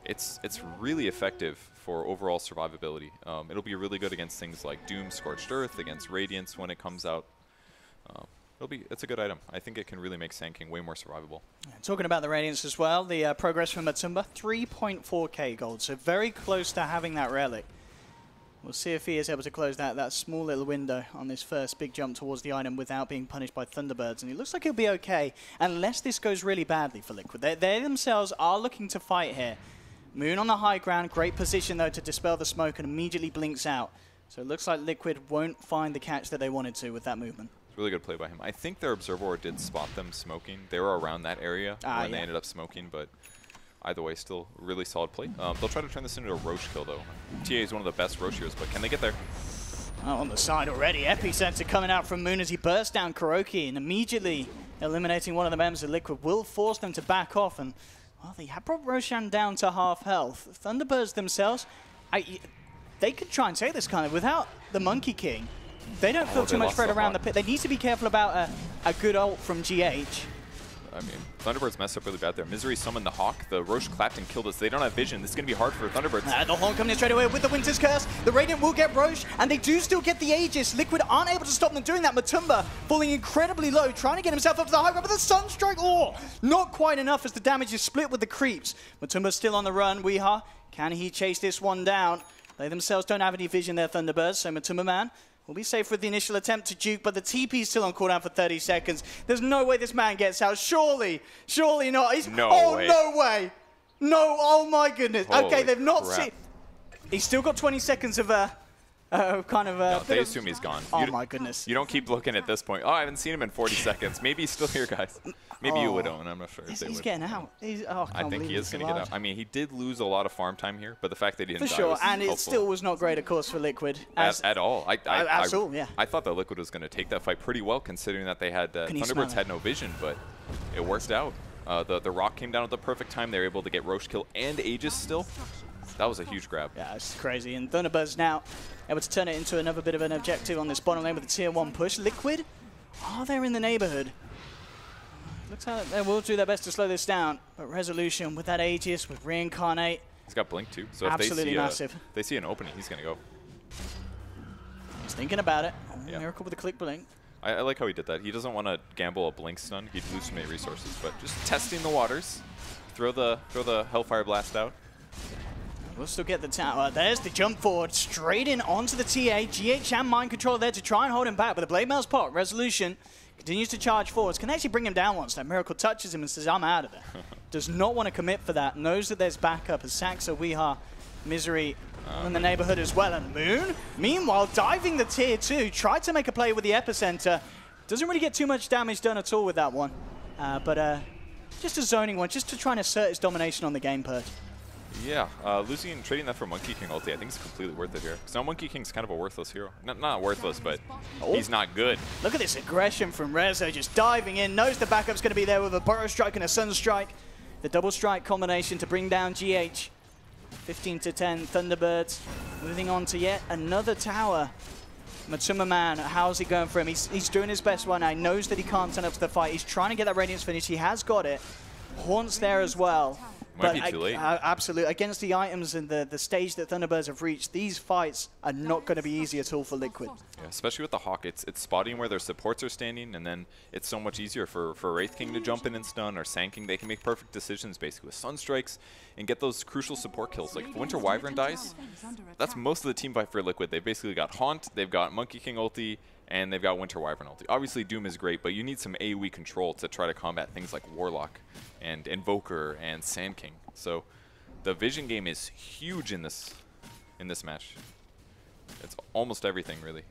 F: It's really effective for overall survivability. It'll be really good against things like Doom, Scorched Earth, against Radiance when it comes out. It's a good item. I think it can really make Sand King way more survivable.
E: Talking about the Radiance as well, the progress from Matumba, 3.4k gold, so very close to having that relic. We'll see if he is able to close that small little window on this first big jump towards the item without being punished by Thunderbirds. And it looks like he'll be okay, unless this goes really badly for Liquid. They themselves are looking to fight here. Moon on the high ground, great position though to dispel the smoke, and immediately blinks out. So it looks like Liquid won't find the catch that they wanted to with that movement.
F: Really good play by him. I think their Observer did spot them smoking. They were around that area when they ended up smoking, but either way, still really solid play. They'll try to turn this into a Roche kill, though. TA is one of the best Rocheers, but can they get there?
E: Oh, on the side already. Epicenter coming out from Moon as he bursts down Kuroki, and immediately eliminating one of the members of Liquid will force them to back off. And, well, they have brought Roshan down to half health. Thunderbirds themselves, they could try and take this kind of without the Monkey King. They don't feel too much threat around the pit. They need to be careful about a good ult from GH.
F: I mean, Thunderbirds messed up really bad there. Misery summoned the Hawk. The Roche clapped and killed us. They don't have vision. This is going to be hard for Thunderbirds.
E: The Horn coming in straight away with the Winter's Curse. The Radiant will get Roche, and they do still get the Aegis. Liquid aren't able to stop them doing that. Matumba falling incredibly low, trying to get himself up to the high ground, but the Sunstrike, not quite enough as the damage is split with the creeps. Matumba's still on the run. Weeha, can he chase this one down? They themselves don't have any vision there, Thunderbirds, so Matumba man will be safe with the initial attempt to juke, but the TP's still on cooldown for 30 seconds. There's no way this man gets out. Surely not.
F: No way.
E: No way. No, oh my goodness.
F: Holy
E: okay, they've not
F: crap.
E: seen. He's still got 20 seconds of
F: they assume he's gone.
E: Oh my goodness.
F: You don't keep looking at this point. Oh, I haven't seen him in 40 seconds. Maybe he's still here, guys. Maybe you would own. I'm not sure if they would.
E: He's getting out.
F: I think he is going to get out. I mean, he did lose a lot of farm time here, but the fact that he didn't
E: for
F: die
E: sure,
F: was
E: and
F: helpful.
E: it still was not great, of course, for Liquid.
F: At all.
E: Yeah.
F: I thought that Liquid was going to take that fight pretty well, considering that they had Thunderbirds had no vision, but it worked out. The Rock came down at the perfect time. They were able to get Roche kill and Aegis still. That was a huge grab.
E: Yeah, it's crazy. And Thunderbirds now able to turn it into another bit of an objective on this bottom lane with the tier 1 push. Liquid, they're in the neighborhood. Looks like they will do their best to slow this down. But Resolution with that Aegis, with Reincarnate.
F: He's got Blink too. So
E: absolutely
F: if
E: massive.
F: If they see an opening, he's going to go.
E: He's thinking about it. Miracle with the click Blink.
F: I like how he did that. He doesn't want to gamble a blink stun. He'd lose so many resources, but just testing the waters. Throw the Hellfire Blast out.
E: We'll still get the tower. There's the jump forward, straight in onto the TA. GH and Mind Control there to try and hold him back, but the Blade Mail's pot, Resolution, continues to charge forwards. Can actually bring him down once. That Miracle touches him and says, I'm out of there. Does not want to commit for that. Knows that there's backup as Saxa, Weehaw, Misery in the neighborhood as well. And Moon, meanwhile, diving the tier 2, tried to make a play with the Epicenter. Doesn't really get too much damage done at all with that one. But just a zoning one, just to try and assert his domination on the game, Purge.
F: Yeah, losing and trading that for Monkey King ulti, I think is completely worth it here. Because now Monkey King's kind of a worthless hero. Not worthless, but he's not good.
E: Look at this aggression from Rezo, just diving in, knows the backup's going to be there with a Burrow Strike and a Sun Strike. The double strike combination to bring down GH. 15 to 10, Thunderbirds moving on to yet another tower. Matsuma Man, how's he going for him? He's doing his best right now. He knows that he can't turn up to the fight. He's trying to get that Radiance finish. He has got it. Haunts there as well.
F: Might be too late.
E: Absolutely. Against the items and the stage that Thunderbirds have reached, these fights are not going to be easy at all for Liquid.
F: Yeah, especially with the Hawk, it's spotting where their supports are standing, and then it's so much easier for Wraith King to jump in and stun, or Sand King. They can make perfect decisions basically with Sun Strikes and get those crucial support kills. Like if Winter Wyvern dies, that's most of the team fight for Liquid. They've basically got Haunt, they've got Monkey King ulti, and they've got Winter Wyvern ulti. Obviously Doom is great, but you need some AoE control to try to combat things like Warlock and Invoker and Sand King. So the vision game is huge in this match. It's almost everything, really.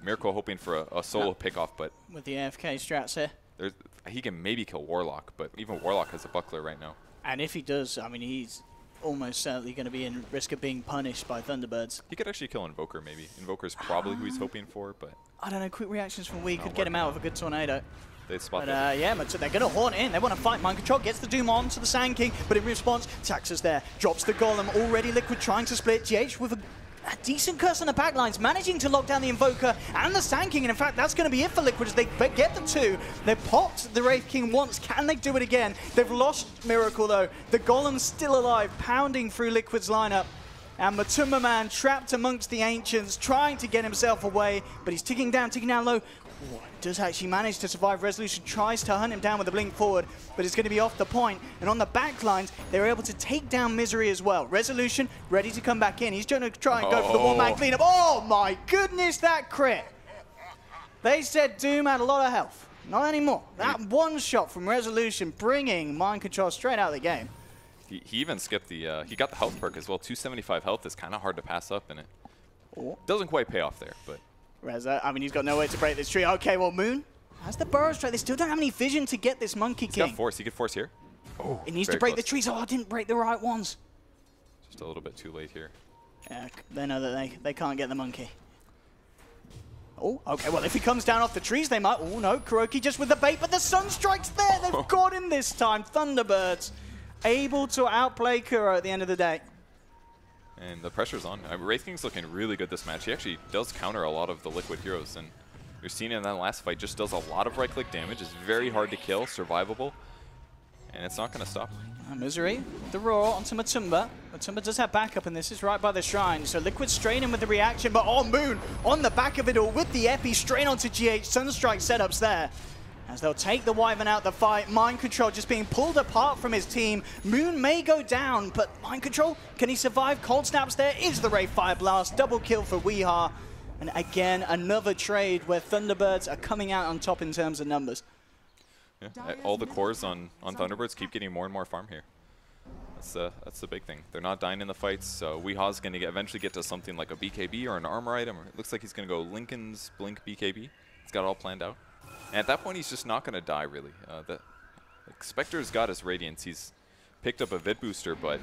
F: Miracle hoping for a solo pickoff, but
E: with the AFK strats here,
F: he can maybe kill Warlock, but even Warlock has a buckler right now.
E: And if he does, I mean, he's almost certainly going to be in risk of being punished by Thunderbirds.
F: He could actually kill Invoker, maybe. Invoker's probably who he's hoping for, but
E: I don't know. Quick reactions from Wii could get him out with a good tornado.
F: They spot
E: but yeah, but they're going to haunt in. They want to fight. Mind Control gets the Doom on to the Sand King, but in response, Taxa's there. Drops the Golem. Already Liquid trying to split. GH with a decent curse on the backlines, managing to lock down the Invoker and the Sand King. And in fact, that's going to be it for Liquid as they get the 2. They've popped the Wraith King once. Can they do it again? They've lost Miracle, though. The Golem's still alive, pounding through Liquid's lineup. And Matumba Man trapped amongst the Ancients, trying to get himself away, but he's ticking down low. Does actually manage to survive. Resolution tries to hunt him down with a blink forward, but it's going to be off the point. And on the back lines, they were able to take down Misery as well. Resolution ready to come back in. He's going to try and go for the one-man cleanup. Oh my goodness, that crit. They said Doom had a lot of health. Not anymore. That one shot from Resolution bringing Mind Control straight out of the game.
F: He even skipped the, he got the health perk as well. 275 health is kind of hard to pass up, and it doesn't quite pay off there, but.
E: Reza, I mean, he's got no way to break this tree. Okay, well, Moon has the Burrow Strike. They still don't have any vision to get this Monkey King.
F: He's got force. He could force here.
E: Oh, he needs to break the trees. Oh, I didn't break the right ones.
F: Just a little bit too late here.
E: Yeah, they know that they can't get the monkey. Oh, okay, well, if he comes down off the trees, they might. Oh, no, Kuroki just with the bait, but the Sun Strike's there. They've got him this time. Thunderbirds able to outplay Kuro at the end of the day.
F: And the pressure's on. Wraith King's looking really good this match. He actually does counter a lot of the Liquid heroes, and you're seeing in that last fight, just does a lot of right-click damage. It's very hard to kill, survivable, and it's not going to stop.
E: Misery, the roar onto Matumba. Matumba does have backup, and this is right by the shrine. So Liquid straight in with the reaction, but oh, Moon on the back of it all with the Epi straight onto GH. Sunstrike setups there. As they'll take the Wyvern out the fight. Mind Control just being pulled apart from his team. Moon may go down, but Mind Control, can he survive? Cold Snaps there is the Ray Fire Blast. Double kill for Weehaw. And again, another trade where Thunderbirds are coming out on top in terms of numbers.
F: Yeah, all the cores on Thunderbirds keep getting more and more farm here. That's the big thing. They're not dying in the fights, so Weehaw's going to eventually get to something like a BKB or an armor item. It looks like he's going to go Lincoln's Blink BKB. He's got it all planned out. And at that point, he's just not going to die, really. Spectre's got his Radiance. He's picked up a Vid Booster, but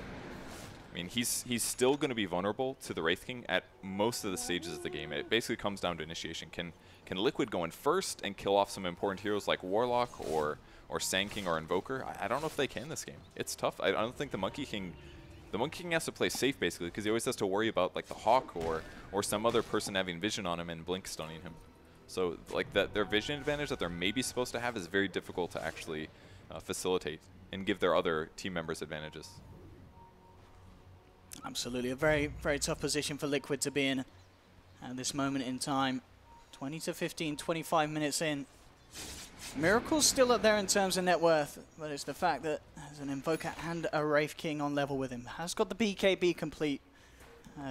F: I mean, he's still going to be vulnerable to the Wraith King at most of the stages of the game. It basically comes down to initiation. Can Liquid go in first and kill off some important heroes like Warlock or Sand King or Invoker? I don't know if they can this game. It's tough. I don't think the Monkey King has to play safe, basically, because he always has to worry about like the Hawk or some other person having vision on him and blink stunning him. So like their vision advantage that they're maybe supposed to have is very difficult to actually facilitate and give their other team members advantages.
E: Absolutely, a very, very tough position for Liquid to be in at this moment in time. 20 to 15, 25 minutes in. Miracle's still up there in terms of net worth, but it's the fact that there's an Invoker and a Wraith King on level with him. Has got the BKB complete.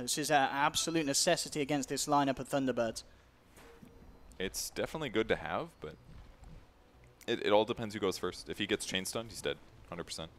E: This is an absolute necessity against this lineup of Thunderbirds.
F: It's definitely good to have, but it all depends who goes first. If he gets chain stunned, he's dead, 100%. And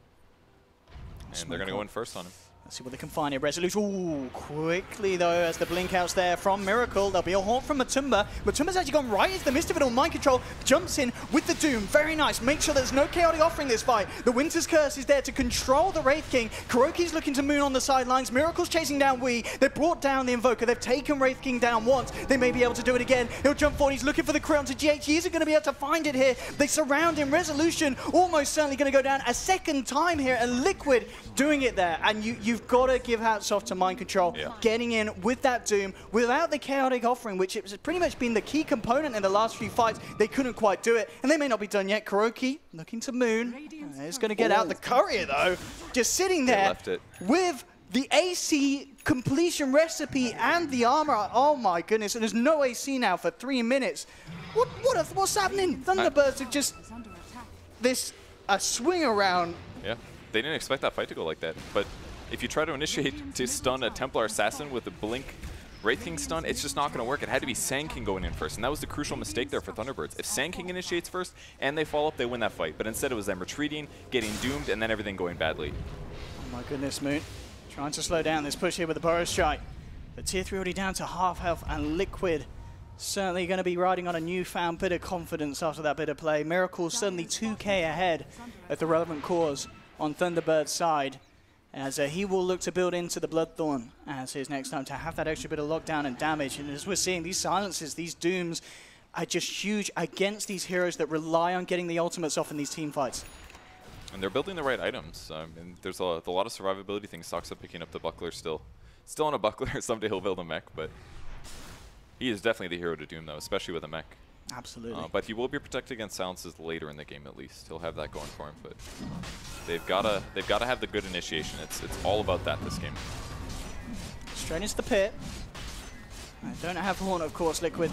F: they're going to go in first on him.
E: Let's see what they can find here. Resolution. Ooh, quickly though, as the blink outs there from Miracle. There'll be a haunt from Matumba. Matumba's actually gone right into the midst of it all. Mind control jumps in with the Doom. Very nice. Make sure there's no chaotic offering this fight. The Winter's Curse is there to control the Wraith King. Kuroki's looking to moon on the sidelines. Miracle's chasing down Wii. They've brought down the Invoker. They've taken Wraith King down once. They may be able to do it again. He'll jump forward. He's looking for the crit onto GH. He isn't going to be able to find it here. They surround him. Resolution almost certainly going to go down a second time here. And Liquid doing it there. And you've got to give hats off to Mind Control, getting in with that Doom without the chaotic offering, which has pretty much been the key component in the last few fights. They couldn't quite do it, and they may not be done yet. Kuroki looking to moon. Is going to get out the courier though, just sitting there with the AC completion recipe and the armor. Oh my goodness, and there's no AC now for 3 minutes. What's happening? Thunderbirds are just a swing around.
F: Yeah, they didn't expect that fight to go like that, but if you try to initiate to stun a Templar Assassin with a Blink Wraith King stun, it's just not going to work. It had to be Sand King going in first, and that was the crucial mistake there for Thunderbirds. If Sand King initiates first and they fall up, they win that fight. But instead it was them retreating, getting doomed, and then everything going badly.
E: Oh my goodness, Moon. Trying to slow down this push here with the Burrow Strike. The tier 3 already down to half health, and Liquid certainly going to be riding on a newfound bit of confidence after that bit of play. Miracle certainly 2k ahead at the relevant cause on Thunderbird's side, as he will look to build into the Bloodthorn as his next time to have that extra bit of lockdown and damage. And as we're seeing, these silences, these Dooms are just huge against these heroes that rely on getting the ultimates off in these team fights.
F: And they're building the right items. And there's a lot of survivability things. Soxa picking up the Buckler still on a Buckler. Someday he'll build a mech, but he is definitely the hero to Doom, though, especially with a mech.
E: Absolutely.
F: But he will be protected against silences later in the game, at least. He'll have that going for him. But they've gotta have the good initiation. It's all about that this game.
E: Straight into the pit. I don't have Horn, of course. Liquid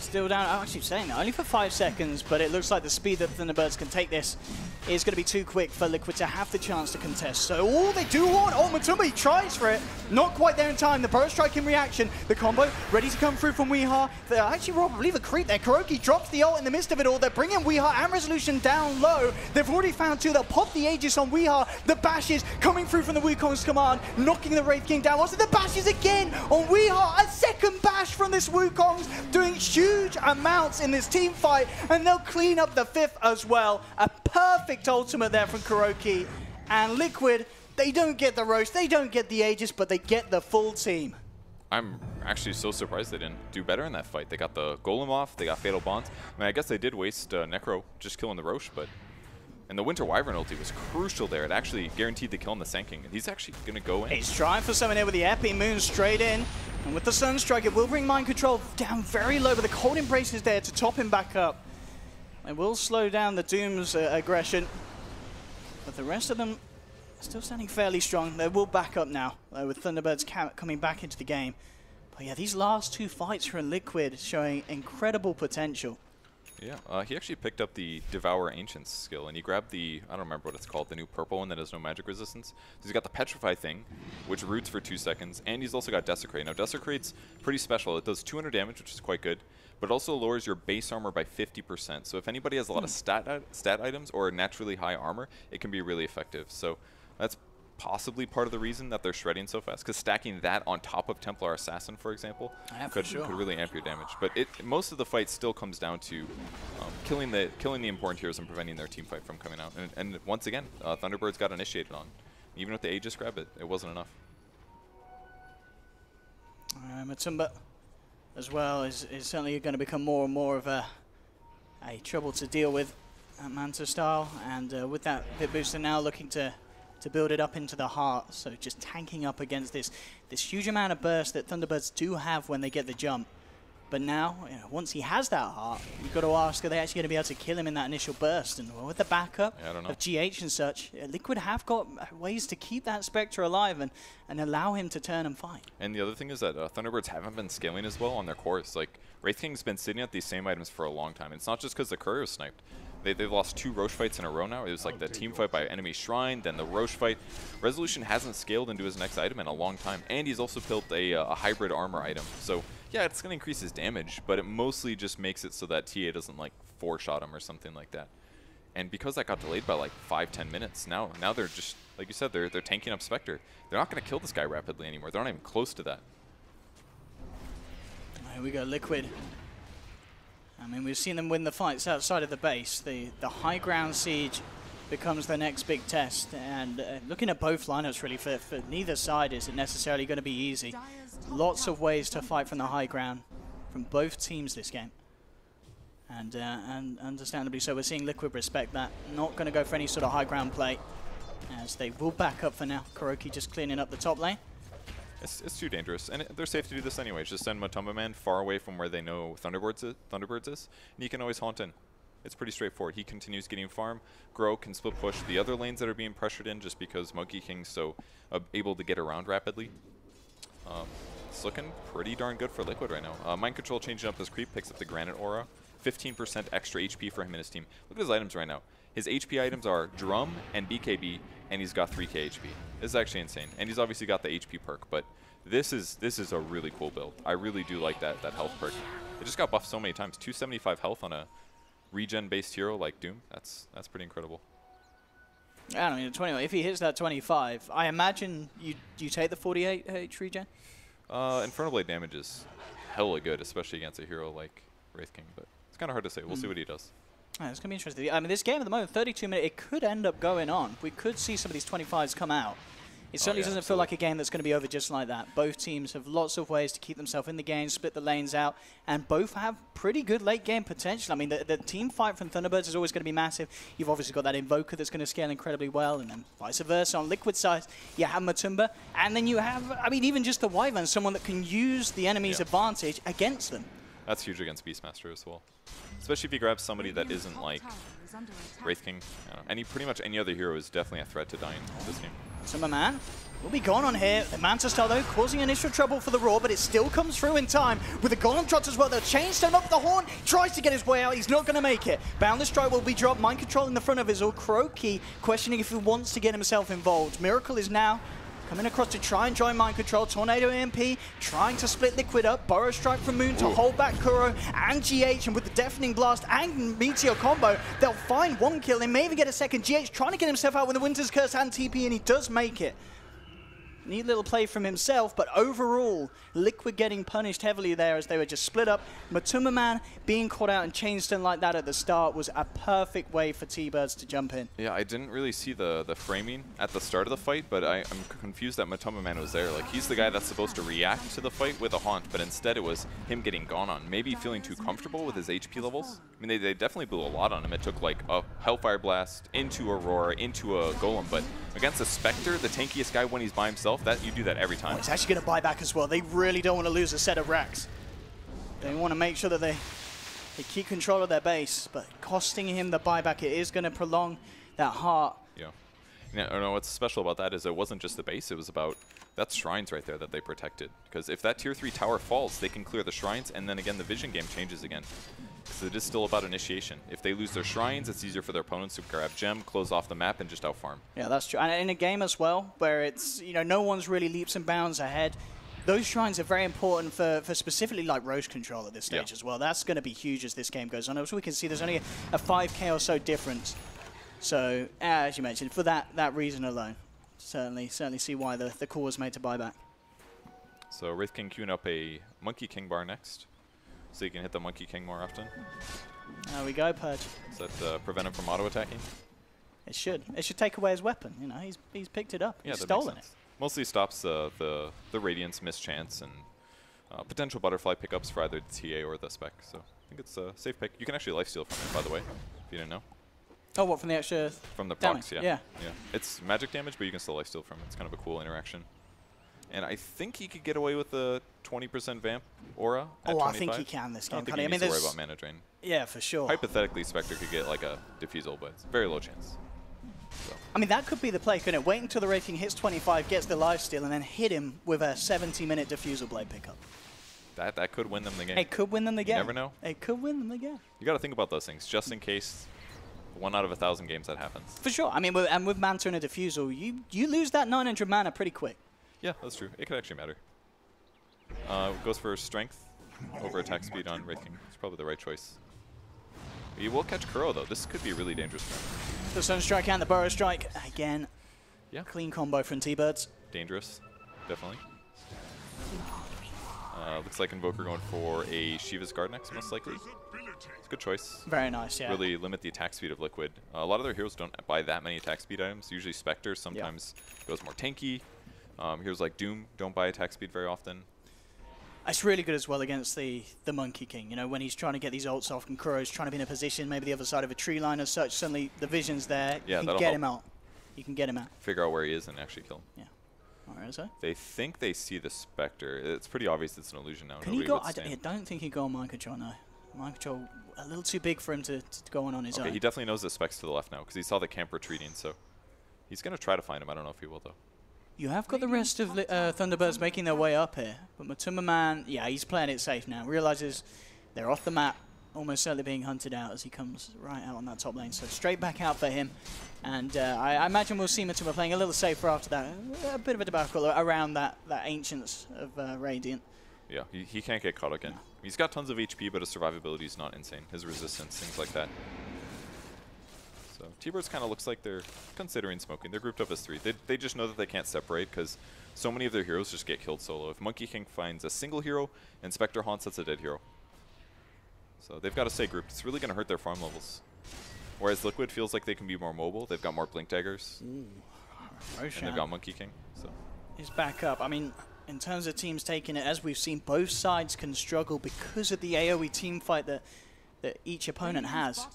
E: still down. I'm actually saying that only for 5 seconds, but it looks like the speed that Thunderbirds can take this is going to be too quick for Liquid to have the chance to contest. So, they do want. Oh, Matumba, he tries for it. Not quite there in time. The Burrow Strike in reaction. The combo ready to come through from Weeha. They're actually probably the creep there. Kuroki drops the ult in the midst of it all. They're bringing Weeha and Resolution down low. They've already found two. They'll pop the Aegis on Weeha. The bashes coming through from the Wukong's command, knocking the Wraith King down. Also, the bashes again on Weeha. A second bash from this Wukong's, doing huge amounts in this team fight, and they'll clean up the 5th as well. A perfect ultimate there from Kuroki. And Liquid, they don't get the roast, they don't get the Aegis, but they get the full team.
F: I'm actually so surprised they didn't do better in that fight. They got the Golem off, they got Fatal Bonds. I mean, I guess they did waste Necro just killing the Roche, but... And the Winter Wyvern ulti was crucial there. It actually guaranteed the kill on the Sand King, and he's actually going to go in.
E: He's trying for something here with the Epi Moon straight in. And with the Sunstrike, it will bring Mind Control down very low, but the Cold Embrace is there to top him back up. It will slow down the Doom's aggression. But the rest of them still standing fairly strong. They will back up now, with Thunderbirds coming back into the game. But yeah, these last 2 fights for Liquid showing incredible potential.
F: Yeah, he actually picked up the Devour Ancients skill, and he grabbed the, I don't remember what it's called, the new purple one that has no magic resistance. So he's got the Petrify thing, which roots for 2 seconds, and he's also got Desecrate. Now, Desecrate's pretty special. It does 200 damage, which is quite good, but it also lowers your base armor by 50%. So if anybody has a lot of stat items or naturally high armor, it can be really effective. So that's possibly part of the reason that they're shredding so fast, because stacking that on top of Templar Assassin, for example, could really amp your damage. But most of the fight still comes down to killing the important heroes and preventing their team fight from coming out. And once again, Thunderbirds got initiated on. Even with the Aegis grab, it wasn't enough.
E: Matumba as well is certainly going to become more and more of a trouble to deal with at Manta style, and with that hit booster now looking to build it up into the heart, so just tanking up against this huge amount of burst that Thunderbirds do have when they get the jump. But now, once he has that heart, you've got to ask, are they actually going to be able to kill him in that initial burst? And with the backup of GH and such, Liquid have got ways to keep that Spectre alive and allow him to turn and fight.
F: And the other thing is that Thunderbirds haven't been scaling as well on their cores. Like, Wraith King's been sitting at these same items for a long time. It's not just because the courier was sniped. They've lost 2 Roche fights in a row now. It was like the team fight by enemy shrine, then the Roche fight. Resolution hasn't scaled into his next item in a long time, and he's also built a hybrid armor item. So yeah, it's going to increase his damage, but it mostly just makes it so that TA doesn't like 4-shot him or something like that. And because that got delayed by like 5-10 minutes, now they're just, like you said, they're tanking up Spectre. They're not going to kill this guy rapidly anymore. They're not even close to that.
E: Here we go, Liquid. I mean, we've seen them win the fights outside of the base. The high ground siege becomes the next big test. And looking at both lineups, really, for neither side is it necessarily going to be easy. Lots of ways to fight from the high ground from both teams this game. And understandably so, we're seeing Liquid respect that. Not going to go for any sort of high ground play, as they will back up for now. KuroKy just cleaning up the top lane.
F: It's too dangerous, and they're safe to do this anyway. Just send Matoma Man far away from where they know Thunderbirds is, and he can always haunt in. It's pretty straightforward. He continues getting farm. Grow can split push the other lanes that are being pressured in just because Monkey King's so able to get around rapidly. It's looking pretty darn good for Liquid right now. Mind Control changing up his creep, picks up the Granite Aura. 15% extra HP for him and his team. Look at his items right now. His HP items are Drum and BKB, and he's got 3k HP. This is actually insane. And he's obviously got the HP perk, but this is a really cool build. I really do like that health perk. It just got buffed so many times. 275 health on a regen-based hero like Doom. That's pretty incredible.
E: I don't mean 20. If he hits that 25, I imagine you take the 48 H regen.
F: Infernal Blade damage is hella good, especially against a hero like Wraith King, but it's kind of hard to say. We'll see what he does.
E: Yeah, it's going to be interesting. I mean, this game at the moment, 32 minutes, it could end up going on. We could see some of these 25s come out. It certainly doesn't feel like a game that's going to be over just like that. Both teams have lots of ways to keep themselves in the game, split the lanes out, and both have pretty good late game potential. I mean, the team fight from Thunderbirds is always going to be massive. You've obviously got that Invoker that's going to scale incredibly well, and then vice versa. On Liquid side, you have Matumba, and then you have, I mean, even just the Wyvern, someone that can use the enemy's advantage against them.
F: That's huge against Beastmaster as well. Especially if he grabs somebody that isn't like Wraith King. Pretty much any other hero is definitely a threat to dying in this game.
E: Man will be gone on here. The Manta Star, though, causing initial trouble for the Raw, but it still comes through in time. With the Golem dropped as well, they'll change stone up the Horn. Tries to get his way out. He's not going to make it. Boundless Strike will be dropped. Mind Control in the front of his all. KuroKy questioning if he wants to get himself involved. Miracle is now coming across to try and join Mind Control. Tornado EMP trying to split Liquid up. Burrow Strike from Moon to hold back Kuro and GH. And with the Deafening Blast and Meteor combo, they'll find one kill. They may even get a second. GH trying to get himself out with the Winter's Curse and TP, and he does make it. Neat little play from himself, but overall, Liquid getting punished heavily there as they were just split up. Matuma Man being caught out and chainstone like that at the start was a perfect way for T-Birds to jump in.
F: Yeah, I didn't really see the framing at the start of the fight, but I'm confused that Matuma Man was there. Like, he's the guy that's supposed to react to the fight with a haunt, but instead it was him getting gone on. Maybe feeling too comfortable with his HP levels. I mean, they definitely blew a lot on him. It took like a Hellfire Blast into Aurora, into a Golem, but against a Spectre, the tankiest guy when he's by himself, that you do that every time.
E: He's actually going to buy back as well. They really don't want to lose a set of racks. They want to make sure that they keep control of their base, but costing him the buyback, it is going to prolong that heart.
F: Yeah. No, what's special about that is it wasn't just the base, it was about that shrines right there that they protected. Because if that tier 3 tower falls, they can clear the shrines, and then again the vision game changes again. Because it is still about initiation. If they lose their shrines, it's easier for their opponents to grab gem, close off the map, and just outfarm.
E: Yeah, that's true. And in a game as well, where it's, no one's really leaps and bounds ahead, those shrines are very important for specifically like Roche control at this stage as well. That's going to be huge as this game goes on. As we can see, there's only a 5k or so difference. So, as you mentioned, for that reason alone, certainly see why the call was made to buy back.
F: So Wraith King queuing up a Monkey King bar next, so you can hit the Monkey King more often.
E: There we go, Purge.
F: Does that prevent him from auto-attacking?
E: It should. It should take away his weapon. He's picked it up.
F: Yeah,
E: he's stolen it.
F: Mostly stops the Radiance mischance and potential butterfly pickups for either the TA or the spec. So I think it's a safe pick. You can actually lifesteal from it, by the way, if you didn't know.
E: Oh, what, from the extra?
F: From the
E: damage?
F: procs, yeah. It's magic damage, but you can still lifesteal from it. It's kind of a cool interaction. And I think he could get away with the 20% Vamp Aura at
E: Oh,
F: 25.
E: I think he can this
F: I
E: game.
F: don't think
E: Cuddy.
F: he
E: I mean,
F: needs to worry
E: there's
F: about Mana Drain.
E: yeah, for sure.
F: Hypothetically, Spectre could get like a Diffusal, but it's very low chance. So.
E: I mean, that could be the play, couldn't it? Wait until the rating hits 25, gets the lifesteal, and then hit him with a 70-minute Diffusal Blade pickup.
F: That could win them the game.
E: It could win them the game.
F: You never know.
E: It could win them the game.
F: You got to think about those things, just in case 1 out of 1,000 games that happens.
E: For sure. I mean, with Manta and a Diffusal, you lose that 900 mana pretty quick.
F: Yeah, that's true. It could actually matter. Goes for strength over attack speed on Wraith King. It's probably the right choice. He will catch Kuro, though. This could be really dangerous for him.
E: The Sunstrike and the Burrow Strike. Again,
F: Yeah.
E: clean combo from T-Birds.
F: Dangerous, definitely. Looks like Invoker going for a Shiva's Guard next, most likely. It's a good choice.
E: Very nice, yeah.
F: Really limit the attack speed of Liquid. A lot of their heroes don't buy that many attack speed items. Usually Spectre sometimes goes more tanky. Heroes like Doom don't buy attack speed very often.
E: It's really good as well against the Monkey King. You know, when he's trying to get these ults off and Kuro's trying to be in a position, maybe the other side of a tree line as such, suddenly the vision's there.
F: Yeah,
E: you can
F: that'll
E: get
F: help.
E: him out. You can get him out.
F: Figure out where he is and actually kill him.
E: Yeah. All right, so.
F: They think they see the Spectre. It's pretty obvious it's an illusion now.
E: Can he
F: Nobody
E: go?
F: would
E: I
F: stand.
E: don't think he go on Mind Control, no. Mind Control, a little too big for him to go on his
F: Okay,
E: own.
F: he definitely knows the Spec's to the left now because he saw the camp retreating, so he's going to try to find him. I don't know if he will, though.
E: You have got the rest of Thunderbirds making their way up here, but Matuma Man, yeah, he's playing it safe now. Realizes they're off the map, almost certainly being hunted out as he comes right out on that top lane. So straight back out for him. And I imagine we'll see Matuma playing a little safer after that. A bit of a debacle around that Ancients of Radiant.
F: Yeah, he can't get caught again.
E: No.
F: He's got tons of HP, but his survivability is not insane. His resistance, things like that. So T-Birds kind of looks like they're considering smoking. They're grouped up as 3. They just know that they can't separate because so many of their heroes just get killed solo. If Monkey King finds a single hero and Spectre haunts, that's a dead hero. So they've got to stay grouped. It's really going to hurt their farm levels. Whereas Liquid feels like they can be more mobile. They've got more Blink Daggers.
E: Ooh.
F: And they've got Monkey King. So
E: Is back up. I mean, in terms of teams taking it, as we've seen, both sides can struggle because of the AoE team fight that each opponent has.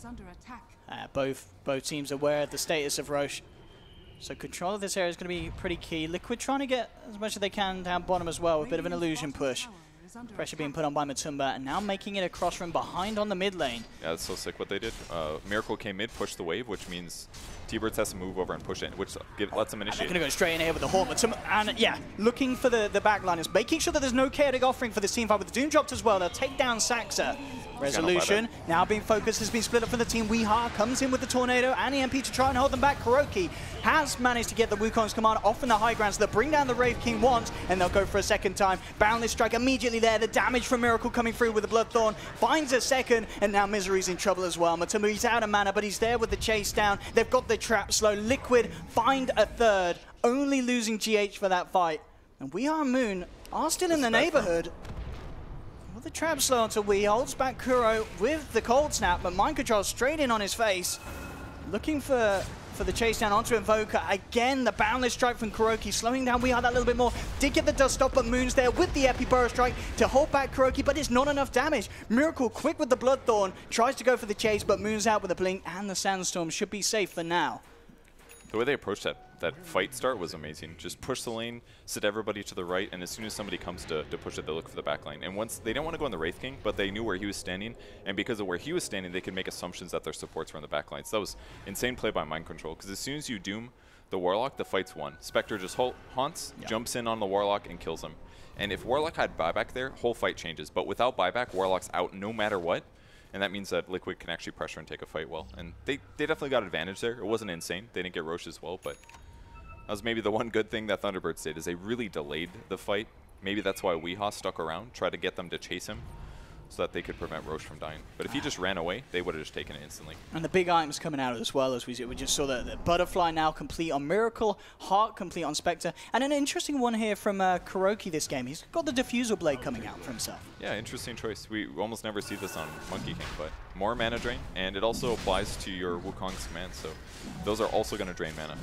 G: Under attack.
E: Both teams aware of the status of Roche. So control of this area is going to be pretty key. Liquid trying to get as much as they can down bottom as well. A bit of an illusion push. Pressure being put on by Matumba, and now making it across from behind on the mid lane.
F: yeah, that's so sick what they did. Miracle came mid, pushed the wave, which means T-Birds has to move over and push it, which lets them
E: They're
F: initiate.
E: going to go straight in here with the Horde. And yeah, looking for the backliners, making sure that there's no chaotic offering for this team fight with the Doom dropped as well. They'll take down Saxa. Resolution now being focused, has been split up from the team. Weeha comes in with the Tornado and EMP to try and hold them back. Kuroki has managed to get the Wukong's command off in the high ground, so they'll bring down the Wraith King once, and they'll go for a second time. Boundless Strike immediately there. The damage from Miracle coming through with the Bloodthorn. Finds a second, and now Misery's in trouble as well. Matuma, he's out of mana, but he's there with the chase down. They've got the trap slow. Liquid find a third, only losing GH for that fight. And We Are Moon are still in the neighborhood. Well, the trap slow onto Wee, holds back Kuro with the cold snap, but Mind Control straight in on his face. Looking for the chase down onto Invoker. Again, the Boundless Strike from Kuroki, slowing down Weeha that little bit more. Did get the dust off, but Moon's there with the Epi Burrow Strike to hold back Kuroki, but it's not enough damage. Miracle quick with the Bloodthorn, tries to go for the chase, but Moon's out with the Blink, and the Sandstorm should be safe for now.
F: The way they approached that fight start was amazing. Just push the lane, sit everybody to the right, and as soon as somebody comes to push it, they look for the back lane. And once they didn't want to go on the Wraith King, but they knew where he was standing, and because of where he was standing, they could make assumptions that their supports were on the back line. So that was insane play by Mind Control, because as soon as you doom the Warlock, the fight's won. Spectre just haunts, jumps in on the Warlock, and kills him. And if Warlock had buyback there, whole fight changes. But without buyback, Warlock's out no matter what. And that means that Liquid can actually pressure and take a fight well. And they definitely got advantage there. It wasn't insane. They didn't get Roche as well, but that was maybe the one good thing that Thunderbirds did, is they really delayed the fight. Maybe that's why Weeha stuck around, tried to get them to chase him so that they could prevent Roche from dying. But if he just ran away, they would have just taken it instantly.
E: And the big items coming out as well, as we just saw the Butterfly now complete on Miracle, Heart complete on Spectre, and an interesting one here from Kuroki this game. He's got the Diffusal Blade coming out for himself.
F: Yeah, interesting choice. We almost never see this on Monkey King, but more mana drain, and it also applies to your Wukong's command, so those are also going to drain mana.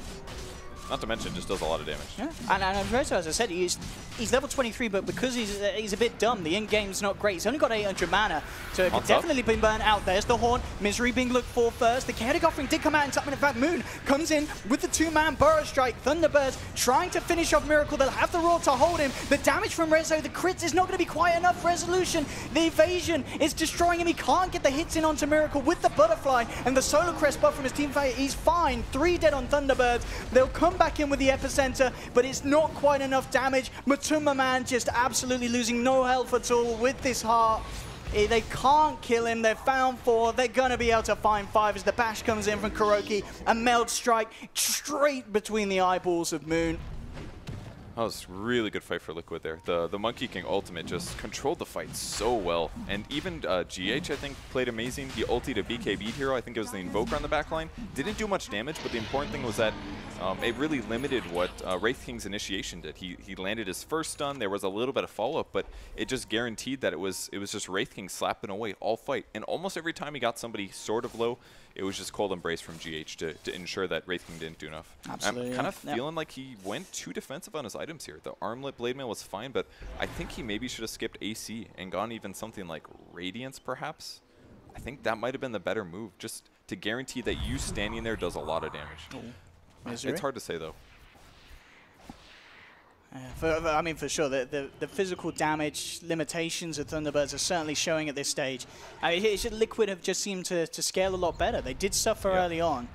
F: Not to mention, just does a lot of damage.
E: Yeah. And Rezo, as I said, he's level 23, but because he's a bit dumb, the in-game's not great. He's only got 800 mana, so it could definitely be burnt out. There's the Horn. Misery being looked for first. The Chaotic Offering did come out in time. In fact, Moon comes in with the 2-man Burrow Strike. Thunderbirds trying to finish off Miracle. They'll have the Roar to hold him. The damage from Rezo, the crits is not going to be quite enough. Resolution, the evasion is destroying him. He can't get the hits in onto Miracle with the Butterfly and the Solar Crest buff from his teamfight. He's fine. 3 dead on Thunderbirds. They'll come back in with the Epicenter, but it's not quite enough damage. Matuma Man just absolutely losing no health at all with this heart. They can't kill him. They're found 4. They're going to be able to find 5 as the bash comes in from Kuroki. A Meld Strike straight between the eyeballs of Moon.
F: That was a really good fight for Liquid there. The Monkey King ultimate just controlled the fight so well. And even GH, I think, played amazing. He ultied a BKB hero. I think it was the Invoker on the backline. Didn't do much damage, but the important thing was that it really limited what Wraith King's initiation did. He landed his first stun. There was a little bit of follow-up, but it just guaranteed that it was just Wraith King slapping away all fight. And almost every time he got somebody sort of low, it was just Cold Embrace from GH to ensure that Wraith King didn't do enough.
E: Absolutely.
F: I'm kind of feeling like he went too defensive on his items here. The Armlet Blade Mail was fine, but I think he maybe should have skipped AC and gone even something like Radiance, perhaps. I think that might have been the better move, just to guarantee that you standing there does a lot of damage. It's hard to say, though.
E: I mean, for sure, the physical damage limitations of Thunderbirds are certainly showing at this stage. I mean, Liquid have just seemed to scale a lot better. They did suffer early on,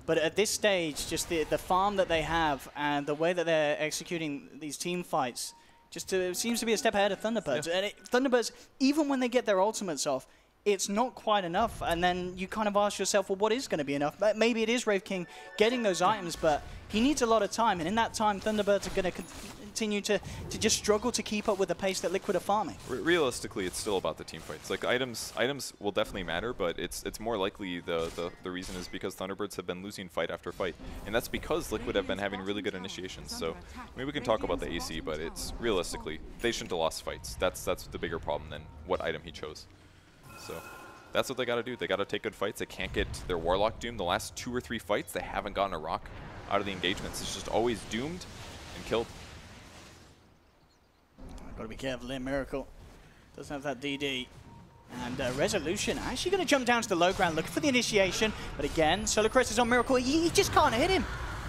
E: but at this stage, just the farm that they have and the way that they're executing these team fights just seems to be a step ahead of Thunderbirds. And Thunderbirds, even when they get their ultimates off, it's not quite enough. And then you kind of ask yourself, well, what is going to be enough? Maybe it is Wraith King getting those items, but he needs a lot of time. And in that time, Thunderbirds are going to continue to just struggle to keep up with the pace that Liquid are farming.
F: Realistically, it's still about the team fights. Like items will definitely matter, but it's more likely the reason is because Thunderbirds have been losing fight after fight, and that's because Liquid have been having really good initiations. So maybe we can talk about the AC, but it's realistically they shouldn't have lost fights. That's the bigger problem than what item he chose. So that's what they got to do. They got to take good fights. They can't get their Warlock doomed. The last 2 or 3 fights, they haven't gotten a rock out of the engagements. It's just always doomed and killed.
E: Gotta be careful here, Miracle. Doesn't have that DD. And Resolution actually going to jump down to the low ground, looking for the initiation. But again, Solar Crest is on Miracle. He just can't hit him.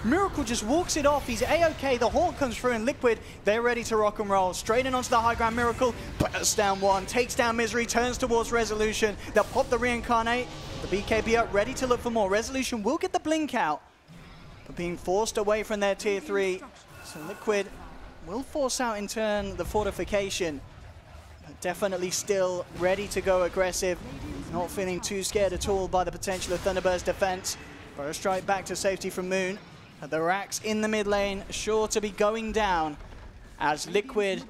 E: Miracle just walks it off. He's A-OK. The Haunt comes through in Liquid. They're ready to rock and roll. Straight in onto the high ground. Miracle bursts down 1, takes down Misery, turns towards Resolution. They'll pop the Reincarnate. The BKB up, ready to look for more. Resolution will get the blink out, but being forced away from their tier 3. So Liquid will force out in turn the fortification. But definitely still ready to go aggressive. Not feeling too scared at all by the potential of Thunderbird's defense. Burrow Strike back to safety from Moon. The Rax in the mid lane, sure to be going down as Liquid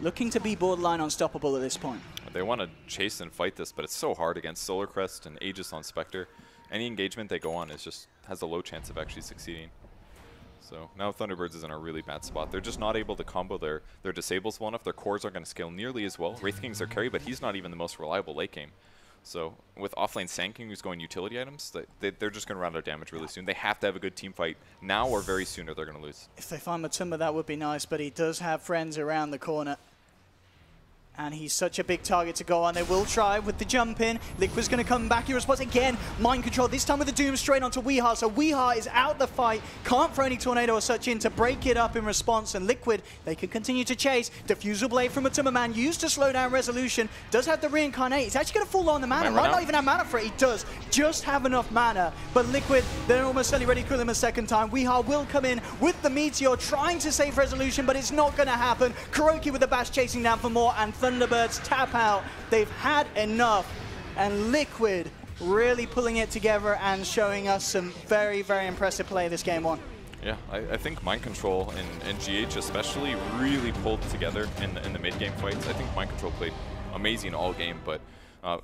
E: looking to be borderline unstoppable at this point.
F: They want to chase and fight this, but it's so hard against Solar Crest and Aegis on Spectre. Any engagement they go on has a low chance of actually succeeding. So now Thunderbirds is in a really bad spot. They're just not able to combo their disables well enough. Their cores aren't going to scale nearly as well. Wraith King's their carry, but he's not even the most reliable late game. So with offlane Sand King, who's going utility items, they're just going to run out of damage really soon. They have to have a good team fight now or very soon, or they're going to lose.
E: If they find Matuma, that would be nice, but he does have friends around the corner. And he's such a big target to go on. They will try with the jump in. Liquid's going to come back in response again. Mind control, this time with the Doom straight onto Weehaw. So Weehaw is out the fight. Can't throw any Tornado or such in to break it up in response. And Liquid, they can continue to chase. Diffusal Blade from Matuma Man used to slow down Resolution. Does have the Reincarnate. He's actually going to fall on the mana. Might not even have mana for it. He does just have enough mana. But Liquid, they're almost certainly ready to kill him a second time. Weehaw will come in with the Meteor, trying to save Resolution, but it's not going to happen. Kuroki with the bash chasing down for more, and Thunderbirds tap out. They've had enough, and Liquid really pulling it together and showing us some very, very impressive play this game one.
F: Yeah, I think Mind Control and GH especially really pulled together in the mid-game fights. I think Mind Control played amazing all game, but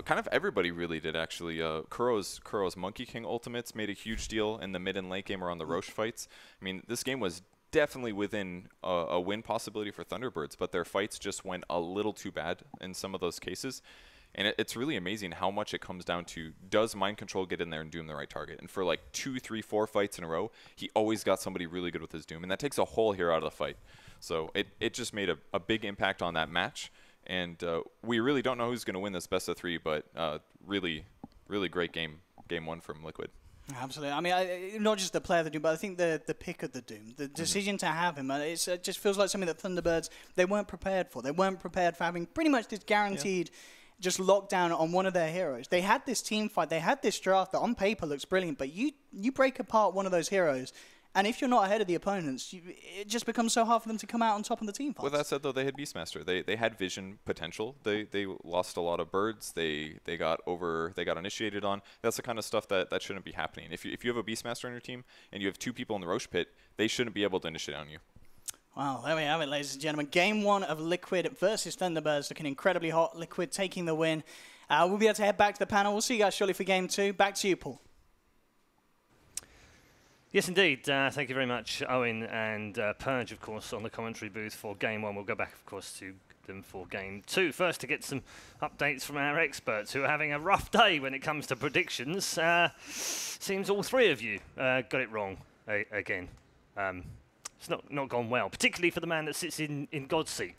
F: kind of everybody really did actually. Kuro's Monkey King ultimates made a huge deal in the mid and late game around the Roche fights. I mean, this game was definitely within a win possibility for Thunderbirds, but their fights just went a little too bad in some of those cases. And it's really amazing how much it comes down to, does Mind Control get in there and Doom the right target? And for like 2, 3, 4 fights in a row, he always got somebody really good with his Doom. And that takes a whole hero out of the fight. So it just made a big impact on that match. And we really don't know who's going to win this best of 3, but really, really great game 1 from Liquid.
E: Absolutely. I mean, not just the player of the Doom, but I think the pick of the Doom, the decision to have him, it just feels like something that Thunderbirds, they weren't prepared for. They weren't prepared for having pretty much this guaranteed just lockdown on one of their heroes. They had this team fight, they had this draft that on paper looks brilliant, but you break apart one of those heroes, and if you're not ahead of the opponents, it just becomes so hard for them to come out on top of the team fights.
F: With that said, though, they had Beastmaster. They had vision potential. They lost a lot of birds. They got initiated on. That's the kind of stuff that shouldn't be happening. If you have a Beastmaster on your team and you have 2 people in the Roche pit, they shouldn't be able to initiate on you.
E: Wow, there we have it, ladies and gentlemen. Game 1 of Liquid versus Thunderbirds, looking incredibly hot. Liquid taking the win. We'll be able to head back to the panel. We'll see you guys shortly for Game 2. Back to you, Paul.
A: Yes, indeed. Thank you very much, Owen and Purge, of course, on the commentary booth for Game 1. We'll go back, of course, to them for Game 2. First, to get some updates from our experts who are having a rough day when it comes to predictions. Seems all 3 of you got it wrong again. It's not gone well, particularly for the man that sits in God's seat,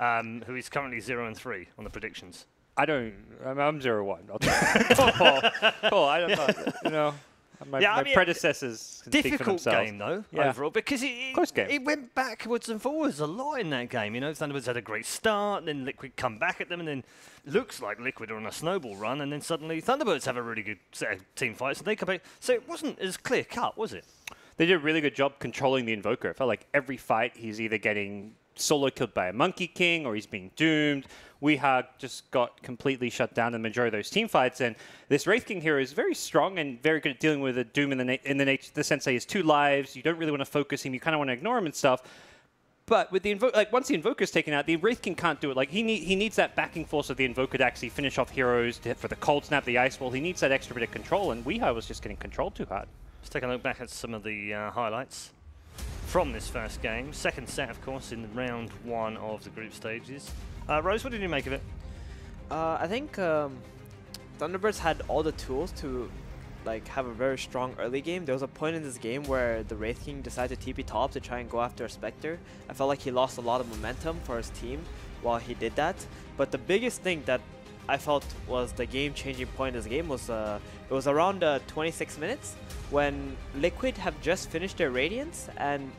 A: who is currently 0-3 on the predictions.
D: I'm 0-1. I'll tell Paul, I don't know. You know. My predecessors can speak for
A: difficult
D: themselves.
A: game, though,
D: Yeah.
A: overall, because
D: Close game.
A: it went backwards and forwards a lot in that game. You know, Thunderbirds had a great start, then Liquid come back at them, and then looks like Liquid are on a snowball run, and then suddenly Thunderbirds have a really good set of team fights, and they come back. So it wasn't as clear-cut, was it?
D: They did a really good job controlling the Invoker. It felt like every fight he's either getting solo killed by a Monkey King or he's being doomed. Weehawk just got completely shut down in the majority of those team fights, and this Wraith King hero is very strong and very good at dealing with a Doom in the sense that he has 2 lives. You don't really want to focus him. You kind of want to ignore him and stuff. But with the once the Invoker's taken out, the Wraith King can't do it. Like he needs that backing force of the Invoker to actually finish off heroes for the Cold Snap, the Ice Wall. He needs that extra bit of control, and Weehawk was just getting controlled too hard.
A: Let's take a look back at some of the highlights from this first game. Second set, of course, in round 1 of the group stages. Rose, what did you make of it?
B: I think Thunderbirds had all the tools to have a very strong early game. There was a point in this game where the Wraith King decided to TP top to try and go after a Spectre. I felt like he lost a lot of momentum for his team while he did that. But the biggest thing that I felt was the game-changing point in this game was it was around 26 minutes when Liquid have just finished their Radiance and